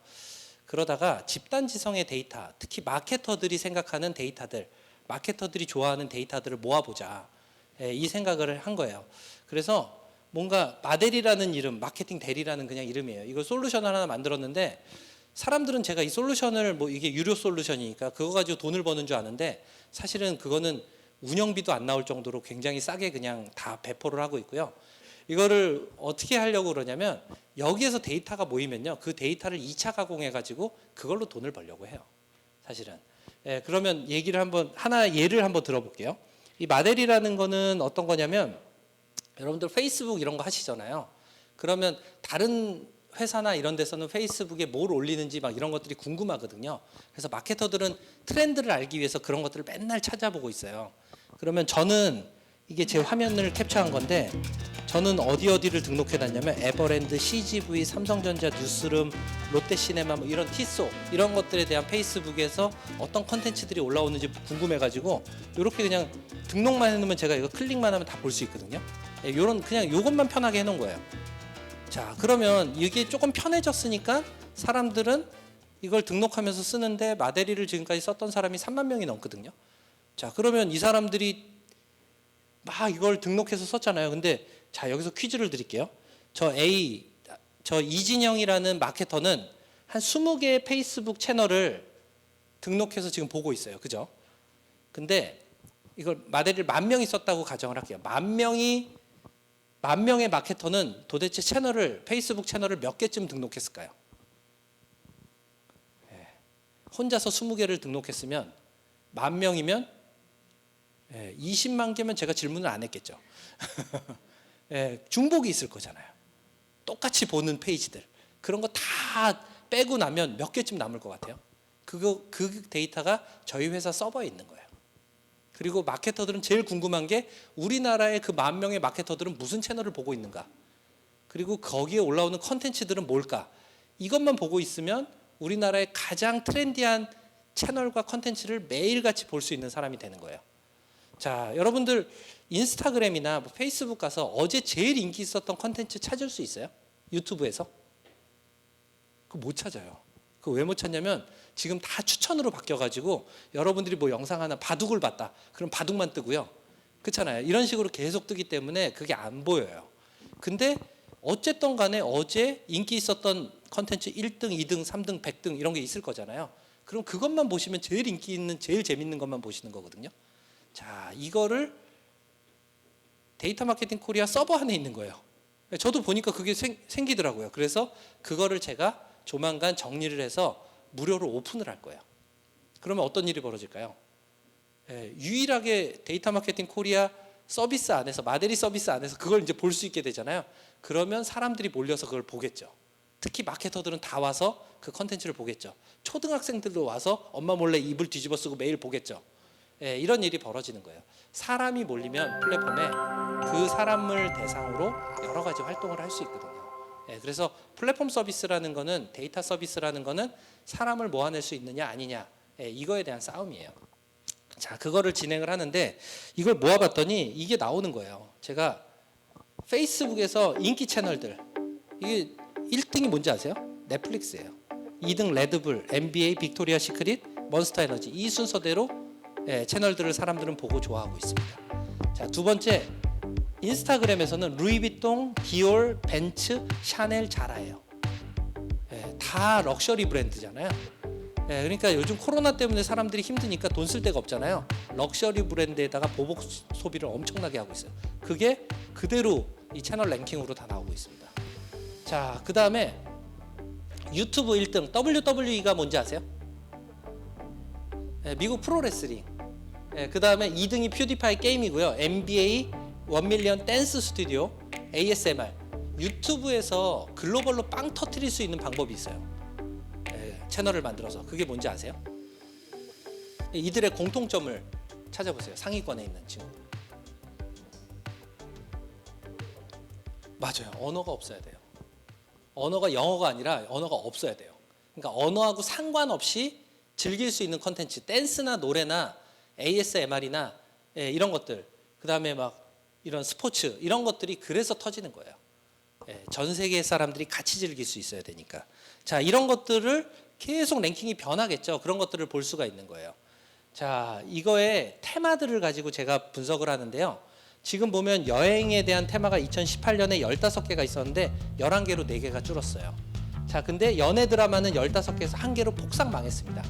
그러다가 집단지성의 데이터, 특히 마케터들이 생각하는 데이터들, 마케터들이 좋아하는 데이터들을 모아보자. 이 생각을 한 거예요. 그래서 뭔가 마델이라는 이름, 마케팅 대리라는 그냥 이름이에요. 이거 솔루션을 하나 만들었는데 사람들은 제가 이 솔루션을 뭐 이게 유료 솔루션이니까 그거 가지고 돈을 버는 줄 아는데 사실은 그거는 운영비도 안 나올 정도로 굉장히 싸게 그냥 다 배포를 하고 있고요. 이거를 어떻게 하려고 그러냐면 여기에서 데이터가 모이면요. 그 데이터를 2차 가공해 가지고 그걸로 돈을 벌려고 해요. 사실은. 그러면 얘기를 하나 예를 한번 들어볼게요. 이 마델이라는 거는 어떤 거냐면 여러분들 페이스북 이런 거 하시잖아요. 그러면 다른 회사나 이런 데서는 페이스북에 뭘 올리는지 막 이런 것들이 궁금하거든요. 그래서 마케터들은 트렌드를 알기 위해서 그런 것들을 맨날 찾아보고 있어요. 그러면 저는 이게 제 화면을 캡처한 건데 저는 어디를 등록해놨냐면 에버랜드, CGV, 삼성전자, 뉴스룸, 롯데시네마 뭐 이런 티소 이런 것들에 대한 페이스북에서 어떤 컨텐츠들이 올라오는지 궁금해가지고 이렇게 그냥 등록만 해놓으면 제가 이거 클릭만 하면 다 볼 수 있거든요. 요런 그냥 요것만 편하게 해놓은 거예요. 자, 그러면 이게 조금 편해졌으니까 사람들은 이걸 등록하면서 쓰는데 마데리를 지금까지 썼던 사람이 3만 명이 넘거든요. 자, 그러면 이 사람들이 막 이걸 등록해서 썼잖아요. 근데 자, 여기서 퀴즈를 드릴게요. 저 이진영이라는 마케터는 한 20개의 페이스북 채널을 등록해서 지금 보고 있어요. 그죠? 근데 이걸 마데리를 10,000명이 썼다고 가정을 할게요. 10,000명의 마케터는 도대체 페이스북 채널을 몇 개쯤 등록했을까요? 혼자서 20개를 등록했으면 10,000명이면 20만 개면 제가 질문을 안 했겠죠. 중복이 있을 거잖아요. 똑같이 보는 페이지들. 그런 거 다 빼고 나면 몇 개쯤 남을 것 같아요? 그 데이터가 저희 회사 서버에 있는 거예요. 그리고 마케터들은 제일 궁금한 게 우리나라의 그 10,000명의 마케터들은 무슨 채널을 보고 있는가? 그리고 거기에 올라오는 컨텐츠들은 뭘까? 이것만 보고 있으면 우리나라의 가장 트렌디한 채널과 컨텐츠를 매일같이 볼 수 있는 사람이 되는 거예요. 자, 여러분들 인스타그램이나 페이스북 가서 어제 제일 인기 있었던 컨텐츠 찾을 수 있어요? 유튜브에서? 그거 못 찾아요. 그거 왜 못 찾냐면 지금 다 추천으로 바뀌어가지고 여러분들이 뭐 영상 하나 바둑을 봤다. 그럼 바둑만 뜨고요. 그렇잖아요. 이런 식으로 계속 뜨기 때문에 그게 안 보여요. 근데 어쨌든 간에 어제 인기 있었던 컨텐츠 1등, 2등, 3등, 100등 이런 게 있을 거잖아요. 그럼 그것만 보시면 제일 인기 있는, 제일 재밌는 것만 보시는 거거든요. 자, 이거를 데이터 마케팅 코리아 서버 안에 있는 거예요. 저도 보니까 그게 생기더라고요. 그래서 그거를 제가 조만간 정리를 해서 무료로 오픈을 할 거예요. 그러면 어떤 일이 벌어질까요? 유일하게 데이터 마케팅 코리아 서비스 안에서, 마데리 서비스 안에서 그걸 이제 볼 수 있게 되잖아요. 그러면 사람들이 몰려서 그걸 보겠죠. 특히 마케터들은 다 와서 그 컨텐츠를 보겠죠. 초등학생들도 와서 엄마 몰래 이불 뒤집어 쓰고 매일 보겠죠. 이런 일이 벌어지는 거예요. 사람이 몰리면 플랫폼에 그 사람을 대상으로 여러 가지 활동을 할 수 있거든요. 그래서 플랫폼 서비스라는 거는, 데이터 서비스라는 거는 사람을 모아낼 수 있느냐 아니냐, 이거에 대한 싸움이에요. 자, 그거를 진행을 하는데 이걸 모아봤더니 이게 나오는 거예요. 제가 페이스북에서 인기 채널들, 이게 1등이 뭔지 아세요? 넷플릭스예요. 2등 레드불, NBA, 빅토리아 시크릿, 몬스터 에너지, 이 순서대로 채널들을 사람들은 보고 좋아하고 있습니다. 자, 두 번째, 인스타그램에서는 루이비통, 디올, 벤츠, 샤넬, 자라예요. 다 럭셔리 브랜드잖아요. 그러니까 요즘 코로나 때문에 사람들이 힘드니까 돈 쓸 데가 없잖아요. 럭셔리 브랜드에다가 보복 소비를 엄청나게 하고 있어요. 그게 그대로 이 채널 랭킹으로 다 나오고 있습니다. 자, 그 다음에 유튜브 1등 WWE가 뭔지 아세요? 미국 프로레슬링. 그 다음에 2등이 퓨디파이 게임이고요. NBA, 1밀리언 댄스 스튜디오, ASMR. 유튜브에서 글로벌로 빵 터트릴 수 있는 방법이 있어요. 채널을 만들어서. 그게 뭔지 아세요? 이들의 공통점을 찾아보세요. 상위권에 있는 친구들. 맞아요. 언어가 없어야 돼요. 언어가 영어가 아니라 언어가 없어야 돼요. 그러니까 언어하고 상관없이 즐길 수 있는 컨텐츠, 댄스나 노래나 ASMR이나 이런 것들, 그 다음에 막 이런 스포츠 이런 것들이 그래서 터지는 거예요. 예, 전 세계 사람들이 같이 즐길 수 있어야 되니까. 자, 이런 것들을 계속 랭킹이 변하겠죠. 그런 것들을 볼 수가 있는 거예요. 자, 이거의 테마들을 가지고 제가 분석을 하는데요. 지금 보면 여행에 대한 테마가 2018년에 15개가 있었는데 11개로 4개가 줄었어요. 자, 근데 연애 드라마는 15개에서 1개로 폭삭 망했습니다.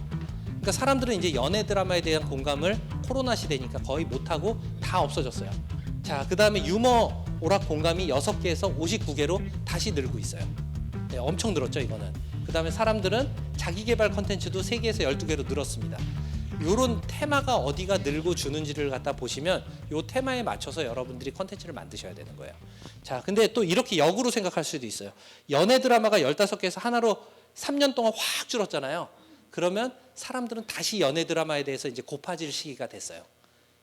그러니까 사람들은 이제 연애 드라마에 대한 공감을 코로나 시대니까 거의 못하고 다 없어졌어요. 자, 그 다음에 유머 오락 공감이 6개에서 59개로 다시 늘고 있어요. 네, 엄청 늘었죠, 이거는. 그 다음에 사람들은 자기 개발 컨텐츠도 3개에서 12개로 늘었습니다. 요런 테마가 어디가 늘고 주는지를 갖다 보시면 요 테마에 맞춰서 여러분들이 컨텐츠를 만드셔야 되는 거예요. 자, 근데 또 이렇게 역으로 생각할 수도 있어요. 연애 드라마가 15개에서 하나로 3년 동안 확 줄었잖아요. 그러면 사람들은 다시 연애 드라마에 대해서 이제 고파질 시기가 됐어요.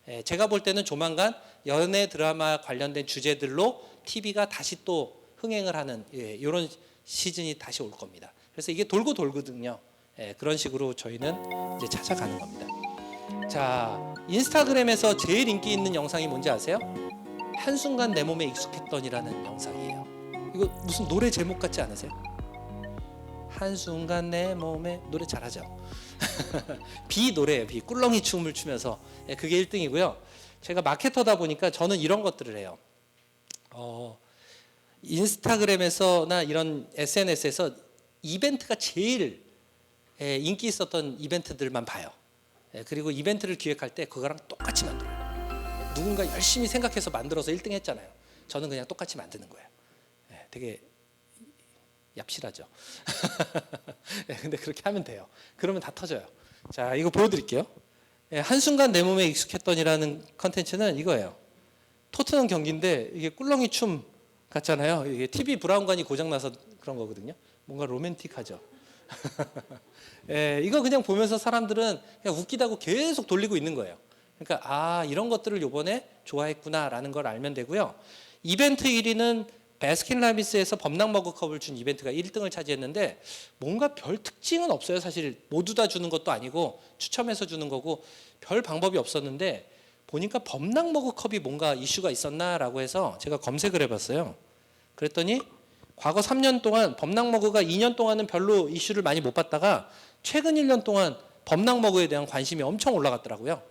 예, 제가 볼 때는 조만간 연애 드라마 관련된 주제들로 TV가 다시 또 흥행을 하는 이런 시즌이 다시 올 겁니다. 그래서 이게 돌고 돌거든요. 예, 그런 식으로 저희는 이제 찾아가는 겁니다. 자, 인스타그램에서 제일 인기 있는 영상이 뭔지 아세요? 한순간 내 몸에 익숙했더니라는 영상이에요. 이거 무슨 노래 제목 같지 않으세요? 한순간 내 몸에 노래 잘하죠? 비 노래예요. 비 꿀렁이 춤을 추면서 그게 1등이고요. 제가 마케터다 보니까 저는 이런 것들을 해요. 인스타그램에서나 이런 SNS에서 이벤트가 제일 인기 있었던 이벤트들만 봐요. 그리고 이벤트를 기획할 때 그거랑 똑같이 만들어요. 누군가 열심히 생각해서 만들어서 1등 했잖아요. 저는 그냥 똑같이 만드는 거예요. 되게 얍실하죠. 근데 그렇게 하면 돼요. 그러면 다 터져요. 자, 이거 보여드릴게요. 한순간 내 몸에 익숙했더니라는 컨텐츠는 이거예요. 토트넘 경기인데 이게 꿀렁이 춤 같잖아요. 이게 TV 브라운관이 고장나서 그런 거거든요. 뭔가 로맨틱하죠. 이거 그냥 보면서 사람들은 그냥 웃기다고 계속 돌리고 있는 거예요. 그러니까 이런 것들을 요번에 좋아했구나라는 걸 알면 되고요. 이벤트 1위는 바스킨라빈스에서 범랑 머그컵을 준 이벤트가 1등을 차지했는데 뭔가 별 특징은 없어요. 사실 모두 다 주는 것도 아니고 추첨해서 주는 거고 별 방법이 없었는데 보니까 범랑 머그컵이 뭔가 이슈가 있었나라고 해서 제가 검색을 해봤어요. 그랬더니 과거 3년 동안 범랑 머그가 2년 동안은 별로 이슈를 많이 못 받다가 최근 1년 동안 범랑 머그에 대한 관심이 엄청 올라갔더라고요.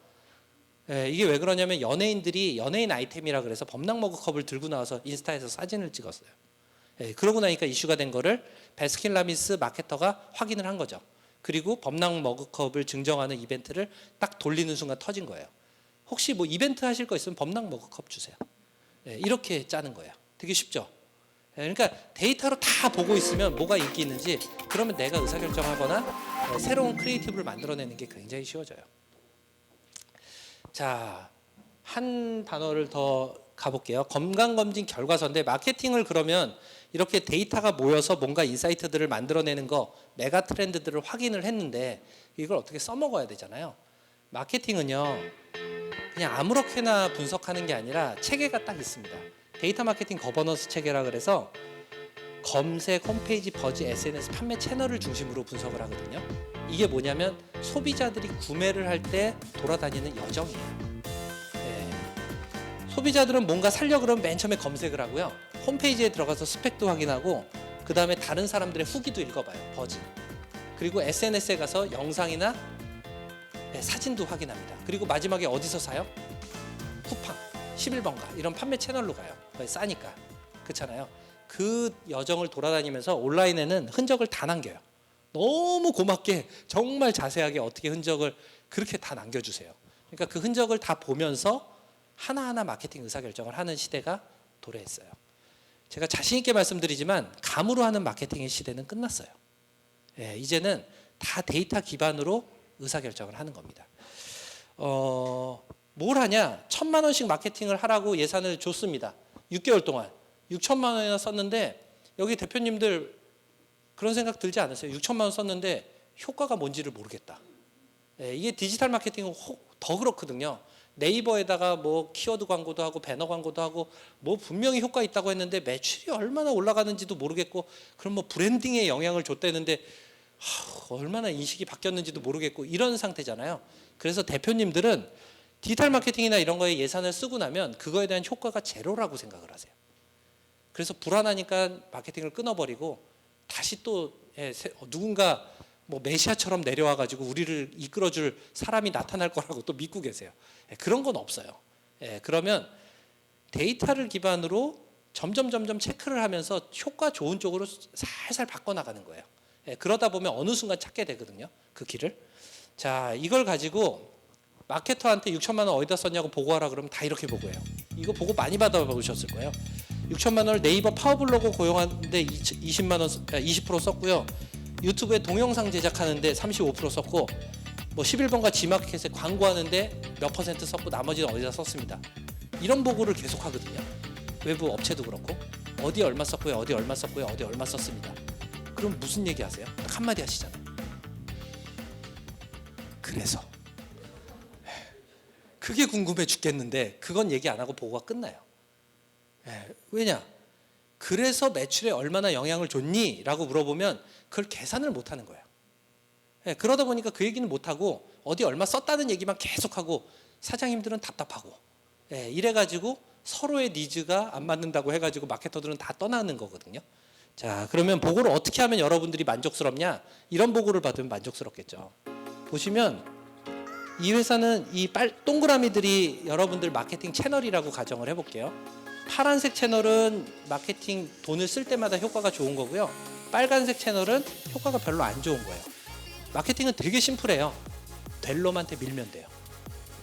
이게 왜 그러냐면 연예인들이 연예인 아이템이라 그래서 범랑 머그컵을 들고 나와서 인스타에서 사진을 찍었어요. 그러고 나니까 이슈가 된 거를 바스킨라빈스 마케터가 확인을 한 거죠. 그리고 범랑 머그컵을 증정하는 이벤트를 딱 돌리는 순간 터진 거예요. 혹시 뭐 이벤트 하실 거 있으면 범랑 머그컵 주세요. 이렇게 짜는 거예요. 되게 쉽죠. 그러니까 데이터로 다 보고 있으면 뭐가 인기 있는지 그러면 내가 의사결정하거나 새로운 크리에이티브를 만들어내는 게 굉장히 쉬워져요. 자, 한 단어를 더 가볼게요. 건강검진 결과서인데 마케팅을 그러면 이렇게 데이터가 모여서 뭔가 인사이트들을 만들어내는 거 메가 트렌드들을 확인을 했는데 이걸 어떻게 써먹어야 되잖아요. 마케팅은요 그냥 아무렇게나 분석하는 게 아니라 체계가 딱 있습니다. 데이터 마케팅 거버넌스 체계라 그래서 검색, 홈페이지, 버즈, SNS, 판매 채널을 중심으로 분석을 하거든요. 이게 뭐냐면 소비자들이 구매를 할 때 돌아다니는 여정이에요. 소비자들은 뭔가 살려 그러면 맨 처음에 검색을 하고요. 홈페이지에 들어가서 스펙도 확인하고 그 다음에 다른 사람들의 후기도 읽어봐요. 버즈. 그리고 SNS에 가서 영상이나 사진도 확인합니다. 그리고 마지막에 어디서 사요? 쿠팡, 11번가 이런 판매 채널로 가요. 거기 싸니까. 그렇잖아요. 그 여정을 돌아다니면서 온라인에는 흔적을 다 남겨요. 너무 고맙게 정말 자세하게 어떻게 흔적을 그렇게 다 남겨주세요. 그러니까 그 흔적을 다 보면서 하나하나 마케팅 의사결정을 하는 시대가 도래했어요. 제가 자신 있게 말씀드리지만 감으로 하는 마케팅의 시대는 끝났어요. 이제는 다 데이터 기반으로 의사결정을 하는 겁니다. 뭘 하냐? 1,000만 원씩 마케팅을 하라고 예산을 줬습니다. 6개월 동안 6천만 원이나 썼는데 여기 대표님들 그런 생각 들지 않으세요? 6천만 원 썼는데 효과가 뭔지를 모르겠다. 이게 디지털 마케팅은 더 그렇거든요. 네이버에다가 뭐 키워드 광고도 하고 배너 광고도 하고 뭐 분명히 효과 있다고 했는데 매출이 얼마나 올라가는지도 모르겠고 그럼 뭐 브랜딩에 영향을 줬다는데 얼마나 인식이 바뀌었는지도 모르겠고 이런 상태잖아요. 그래서 대표님들은 디지털 마케팅이나 이런 거에 예산을 쓰고 나면 그거에 대한 효과가 제로라고 생각을 하세요. 그래서 불안하니까 마케팅을 끊어버리고 다시 또 누군가 뭐 메시아처럼 내려와 가지고 우리를 이끌어줄 사람이 나타날 거라고 또 믿고 계세요. 그런 건 없어요. 그러면 데이터를 기반으로 점점 체크를 하면서 효과 좋은 쪽으로 살살 바꿔나가는 거예요. 그러다 보면 어느 순간 찾게 되거든요. 그 길을. 자, 이걸 가지고 마케터한테 6천만 원 어디다 썼냐고 보고하라 그러면 다 이렇게 보고해요. 이거 보고 많이 받아보셨을 거예요. 6천만 원을 네이버 파워블로거 고용하는데 20만 원, 20% 썼고요. 유튜브에 동영상 제작하는데 35% 썼고, 뭐 11번가 G마켓에 광고하는데 몇 % 썼고 나머지는 어디다 썼습니다. 이런 보고를 계속 하거든요. 외부 업체도 그렇고 어디 얼마 썼고요, 어디 얼마 썼고요, 어디 얼마 썼습니다. 그럼 무슨 얘기 하세요? 딱 한마디 하시잖아요. 그래서 그게 궁금해 죽겠는데 그건 얘기 안 하고 보고가 끝나요. 왜냐? 그래서 매출에 얼마나 영향을 줬니? 라고 물어보면 그걸 계산을 못 하는 거예요. 그러다 보니까 그 얘기는 못 하고 어디 얼마 썼다는 얘기만 계속하고 사장님들은 답답하고, 이래가지고 서로의 니즈가 안 맞는다고 해가지고 마케터들은 다 떠나는 거거든요. 자, 그러면 보고를 어떻게 하면 여러분들이 만족스럽냐? 이런 보고를 받으면 만족스럽겠죠. 보시면 이 회사는 이 동그라미들이 여러분들 마케팅 채널이라고 가정을 해볼게요. 파란색 채널은 마케팅 돈을 쓸 때마다 효과가 좋은 거고요. 빨간색 채널은 효과가 별로 안 좋은 거예요. 마케팅은 되게 심플해요. 될 놈한테 밀면 돼요.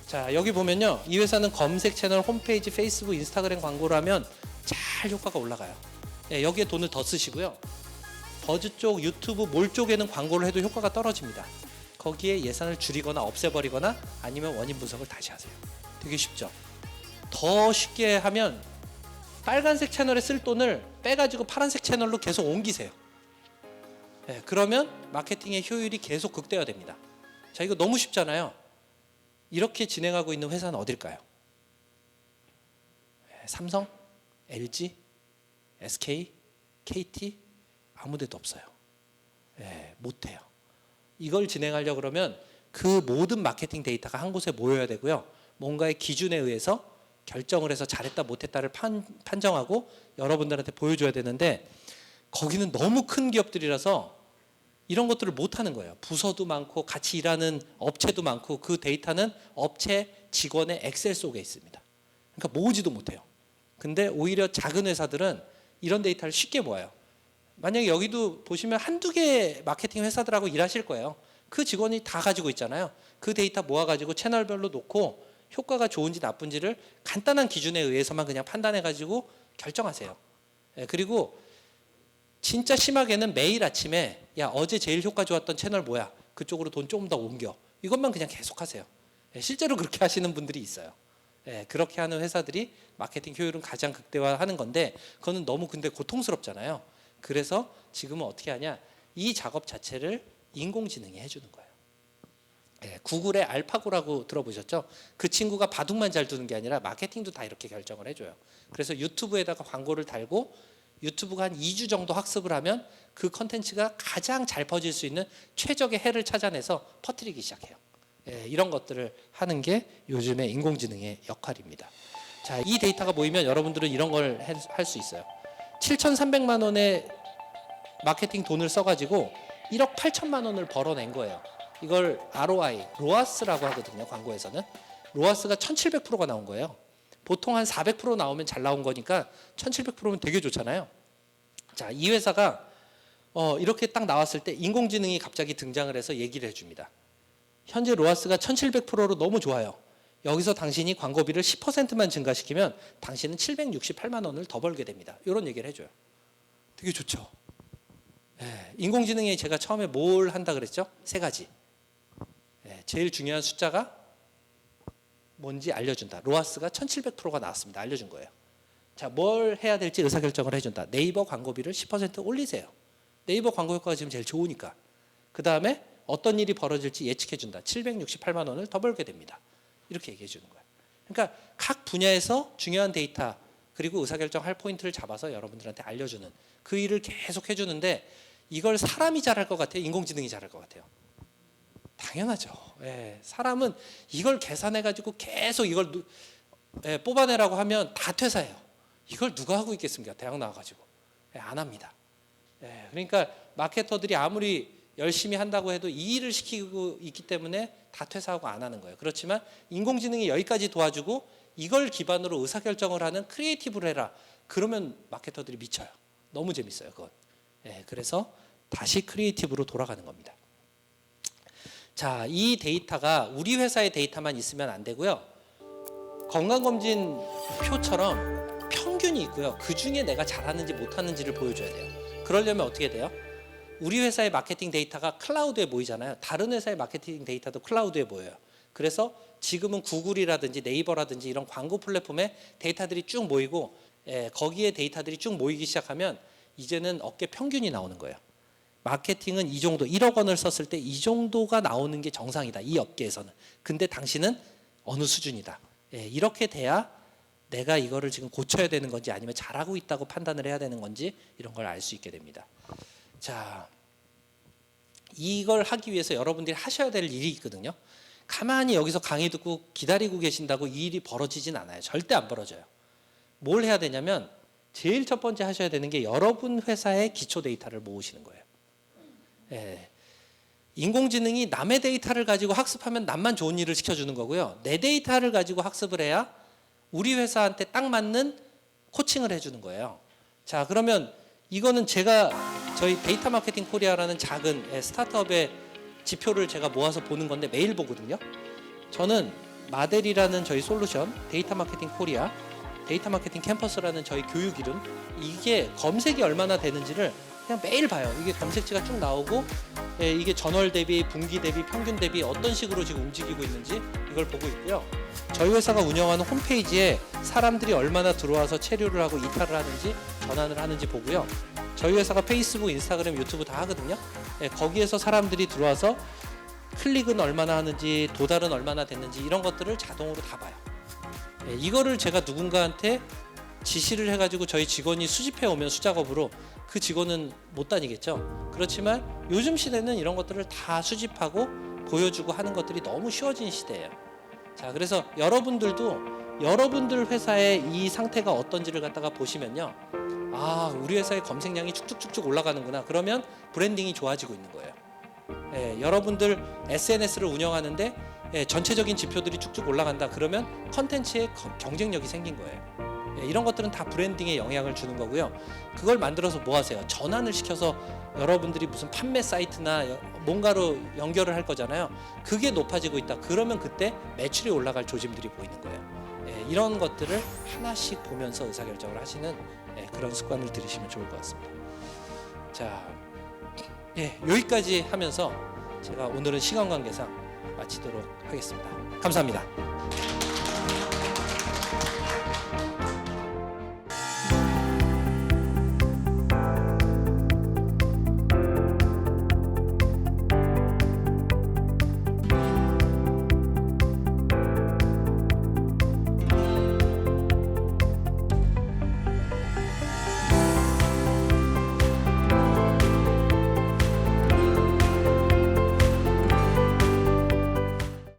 자, 여기 보면요. 이 회사는 검색 채널, 홈페이지, 페이스북, 인스타그램 광고를 하면 잘 효과가 올라가요. 여기에 돈을 더 쓰시고요. 버즈 쪽, 유튜브, 몰 쪽에는 광고를 해도 효과가 떨어집니다. 거기에 예산을 줄이거나 없애버리거나 아니면 원인 분석을 다시 하세요. 되게 쉽죠. 더 쉽게 하면 빨간색 채널에 쓸 돈을 빼가지고 파란색 채널로 계속 옮기세요. 그러면 마케팅의 효율이 계속 극대화됩니다. 자, 이거 너무 쉽잖아요. 이렇게 진행하고 있는 회사는 어딜까요? 삼성, LG, SK, KT 아무 데도 없어요. 못해요. 이걸 진행하려고 그러면 그 모든 마케팅 데이터가 한 곳에 모여야 되고요. 뭔가의 기준에 의해서 결정을 해서 잘했다 못했다를 판정하고 여러분들한테 보여줘야 되는데 거기는 너무 큰 기업들이라서 이런 것들을 못하는 거예요. 부서도 많고 같이 일하는 업체도 많고 그 데이터는 업체 직원의 엑셀 속에 있습니다. 그러니까 모으지도 못해요. 근데 오히려 작은 회사들은 이런 데이터를 쉽게 모아요. 만약에 여기도 보시면 한두 개 마케팅 회사들하고 일하실 거예요. 그 직원이 다 가지고 있잖아요. 그 데이터 모아가지고 채널별로 놓고 효과가 좋은지 나쁜지를 간단한 기준에 의해서만 그냥 판단해가지고 결정하세요. 그리고 진짜 심하게는 매일 아침에 야 어제 제일 효과 좋았던 채널 뭐야? 그쪽으로 돈 조금 더 옮겨. 이것만 그냥 계속하세요. 실제로 그렇게 하시는 분들이 있어요. 그렇게 하는 회사들이 마케팅 효율은 가장 극대화하는 건데 그거는 너무 근데 고통스럽잖아요. 그래서 지금은 어떻게 하냐? 이 작업 자체를 인공지능이 해주는 거예요. 구글의 알파고라고 들어보셨죠? 그 친구가 바둑만 잘 두는 게 아니라 마케팅도 다 이렇게 결정을 해줘요. 그래서 유튜브에다가 광고를 달고 유튜브가 한 2주 정도 학습을 하면 그 컨텐츠가 가장 잘 퍼질 수 있는 최적의 해를 찾아내서 퍼뜨리기 시작해요. 이런 것들을 하는 게 요즘의 인공지능의 역할입니다. 자, 이 데이터가 모이면 여러분들은 이런 걸 할 수 있어요. 7,300만 원의 마케팅 돈을 써가지고 1억 8천만 원을 벌어낸 거예요. 이걸 ROI, 로아스라고 하거든요. 광고에서는. 로아스가 1700%가 나온 거예요. 보통 한 400% 나오면 잘 나온 거니까 1700%면 되게 좋잖아요. 자, 이 회사가 이렇게 딱 나왔을 때 인공지능이 갑자기 등장을 해서 얘기를 해줍니다. 현재 로아스가 1700%로 너무 좋아요. 여기서 당신이 광고비를 10%만 증가시키면 당신은 768만 원을 더 벌게 됩니다. 이런 얘기를 해줘요. 되게 좋죠. 인공지능에 제가 처음에 뭘 한다 그랬죠? 3가지. 제일 중요한 숫자가 뭔지 알려준다. 로아스가 1700%가 나왔습니다. 알려준 거예요. 자, 뭘 해야 될지 의사결정을 해준다. 네이버 광고비를 10% 올리세요. 네이버 광고 효과가 지금 제일 좋으니까. 그 다음에 어떤 일이 벌어질지 예측해준다. 768만 원을 더 벌게 됩니다. 이렇게 얘기해 주는 거예요. 그러니까 각 분야에서 중요한 데이터 그리고 의사결정할 포인트를 잡아서 여러분들한테 알려주는 그 일을 계속 해주는데 이걸 사람이 잘할 것 같아요? 인공지능이 잘할 것 같아요? 당연하죠. 예, 사람은 이걸 계산해가지고 계속 이걸 뽑아내라고 하면 다 퇴사해요. 이걸 누가 하고 있겠습니까? 대학 나와가지고. 예, 안 합니다. 예, 그러니까 마케터들이 아무리 열심히 한다고 해도 이 일을 시키고 있기 때문에 다 퇴사하고 안 하는 거예요. 그렇지만 인공지능이 여기까지 도와주고 이걸 기반으로 의사결정을 하는 크리에이티브를 해라. 그러면 마케터들이 미쳐요. 너무 재밌어요, 그건. 예, 그래서 다시 크리에이티브로 돌아가는 겁니다. 자, 이 데이터가 우리 회사의 데이터만 있으면 안 되고요. 건강검진 표처럼 평균이 있고요. 그 중에 내가 잘하는지 못하는지를 보여줘야 돼요. 그러려면 어떻게 돼요? 우리 회사의 마케팅 데이터가 클라우드에 모이잖아요. 다른 회사의 마케팅 데이터도 클라우드에 모여요. 그래서 지금은 구글이라든지 네이버라든지 이런 광고 플랫폼에 데이터들이 쭉 모이고 거기에 데이터들이 쭉 모이기 시작하면 이제는 업계 평균이 나오는 거예요. 마케팅은 이 정도, 1억 원을 썼을 때 이 정도가 나오는 게 정상이다. 이 업계에서는. 근데 당신은 어느 수준이다. 이렇게 돼야 내가 이거를 지금 고쳐야 되는 건지 아니면 잘하고 있다고 판단을 해야 되는 건지 이런 걸 알 수 있게 됩니다. 자, 이걸 하기 위해서 여러분들이 하셔야 될 일이 있거든요. 가만히 여기서 강의 듣고 기다리고 계신다고 이 일이 벌어지진 않아요. 절대 안 벌어져요. 뭘 해야 되냐면 제일 첫 번째 하셔야 되는 게 여러분 회사의 기초 데이터를 모으시는 거예요. 예. 인공지능이 남의 데이터를 가지고 학습하면 남만 좋은 일을 시켜주는 거고요. 내 데이터를 가지고 학습을 해야 우리 회사한테 딱 맞는 코칭을 해주는 거예요. 자, 그러면 이거는 제가 저희 데이터 마케팅 코리아라는 작은 스타트업의 지표를 제가 모아서 보는 건데 매일 보거든요. 저는 마델이라는 저희 솔루션, 데이터 마케팅 코리아, 데이터 마케팅 캠퍼스라는 저희 교육 이름, 이게 검색이 얼마나 되는지를 그냥 매일 봐요. 이게 검색치가 쭉 나오고 이게 전월 대비, 분기 대비, 평균 대비 어떤 식으로 지금 움직이고 있는지 이걸 보고 있고요. 저희 회사가 운영하는 홈페이지에 사람들이 얼마나 들어와서 체류를 하고 이탈을 하는지, 전환을 하는지 보고요. 저희 회사가 페이스북, 인스타그램, 유튜브 다 하거든요. 거기에서 사람들이 들어와서 클릭은 얼마나 하는지, 도달은 얼마나 됐는지 이런 것들을 자동으로 다 봐요. 이거를 제가 누군가한테 지시를 해가지고 저희 직원이 수집해 오면 수작업으로 그 직원은 못 다니겠죠. 그렇지만 요즘 시대는 이런 것들을 다 수집하고 보여주고 하는 것들이 너무 쉬워진 시대예요. 자, 그래서 여러분들도 여러분들 회사의 이 상태가 어떤지를 갖다가 보시면요. 아, 우리 회사의 검색량이 쭉쭉쭉쭉 올라가는구나. 그러면 브랜딩이 좋아지고 있는 거예요. 여러분들 SNS를 운영하는데 전체적인 지표들이 쭉쭉 올라간다. 그러면 컨텐츠의 경쟁력이 생긴 거예요. 이런 것들은 다 브랜딩에 영향을 주는 거고요. 그걸 만들어서 뭐 하세요? 전환을 시켜서 여러분들이 무슨 판매 사이트나 뭔가로 연결을 할 거잖아요. 그게 높아지고 있다. 그러면 그때 매출이 올라갈 조짐들이 보이는 거예요. 이런 것들을 하나씩 보면서 의사결정을 하시는 그런 습관을 들이시면 좋을 것 같습니다. 자, 여기까지 하면서 제가 오늘은 시간 관계상 마치도록 하겠습니다. 감사합니다.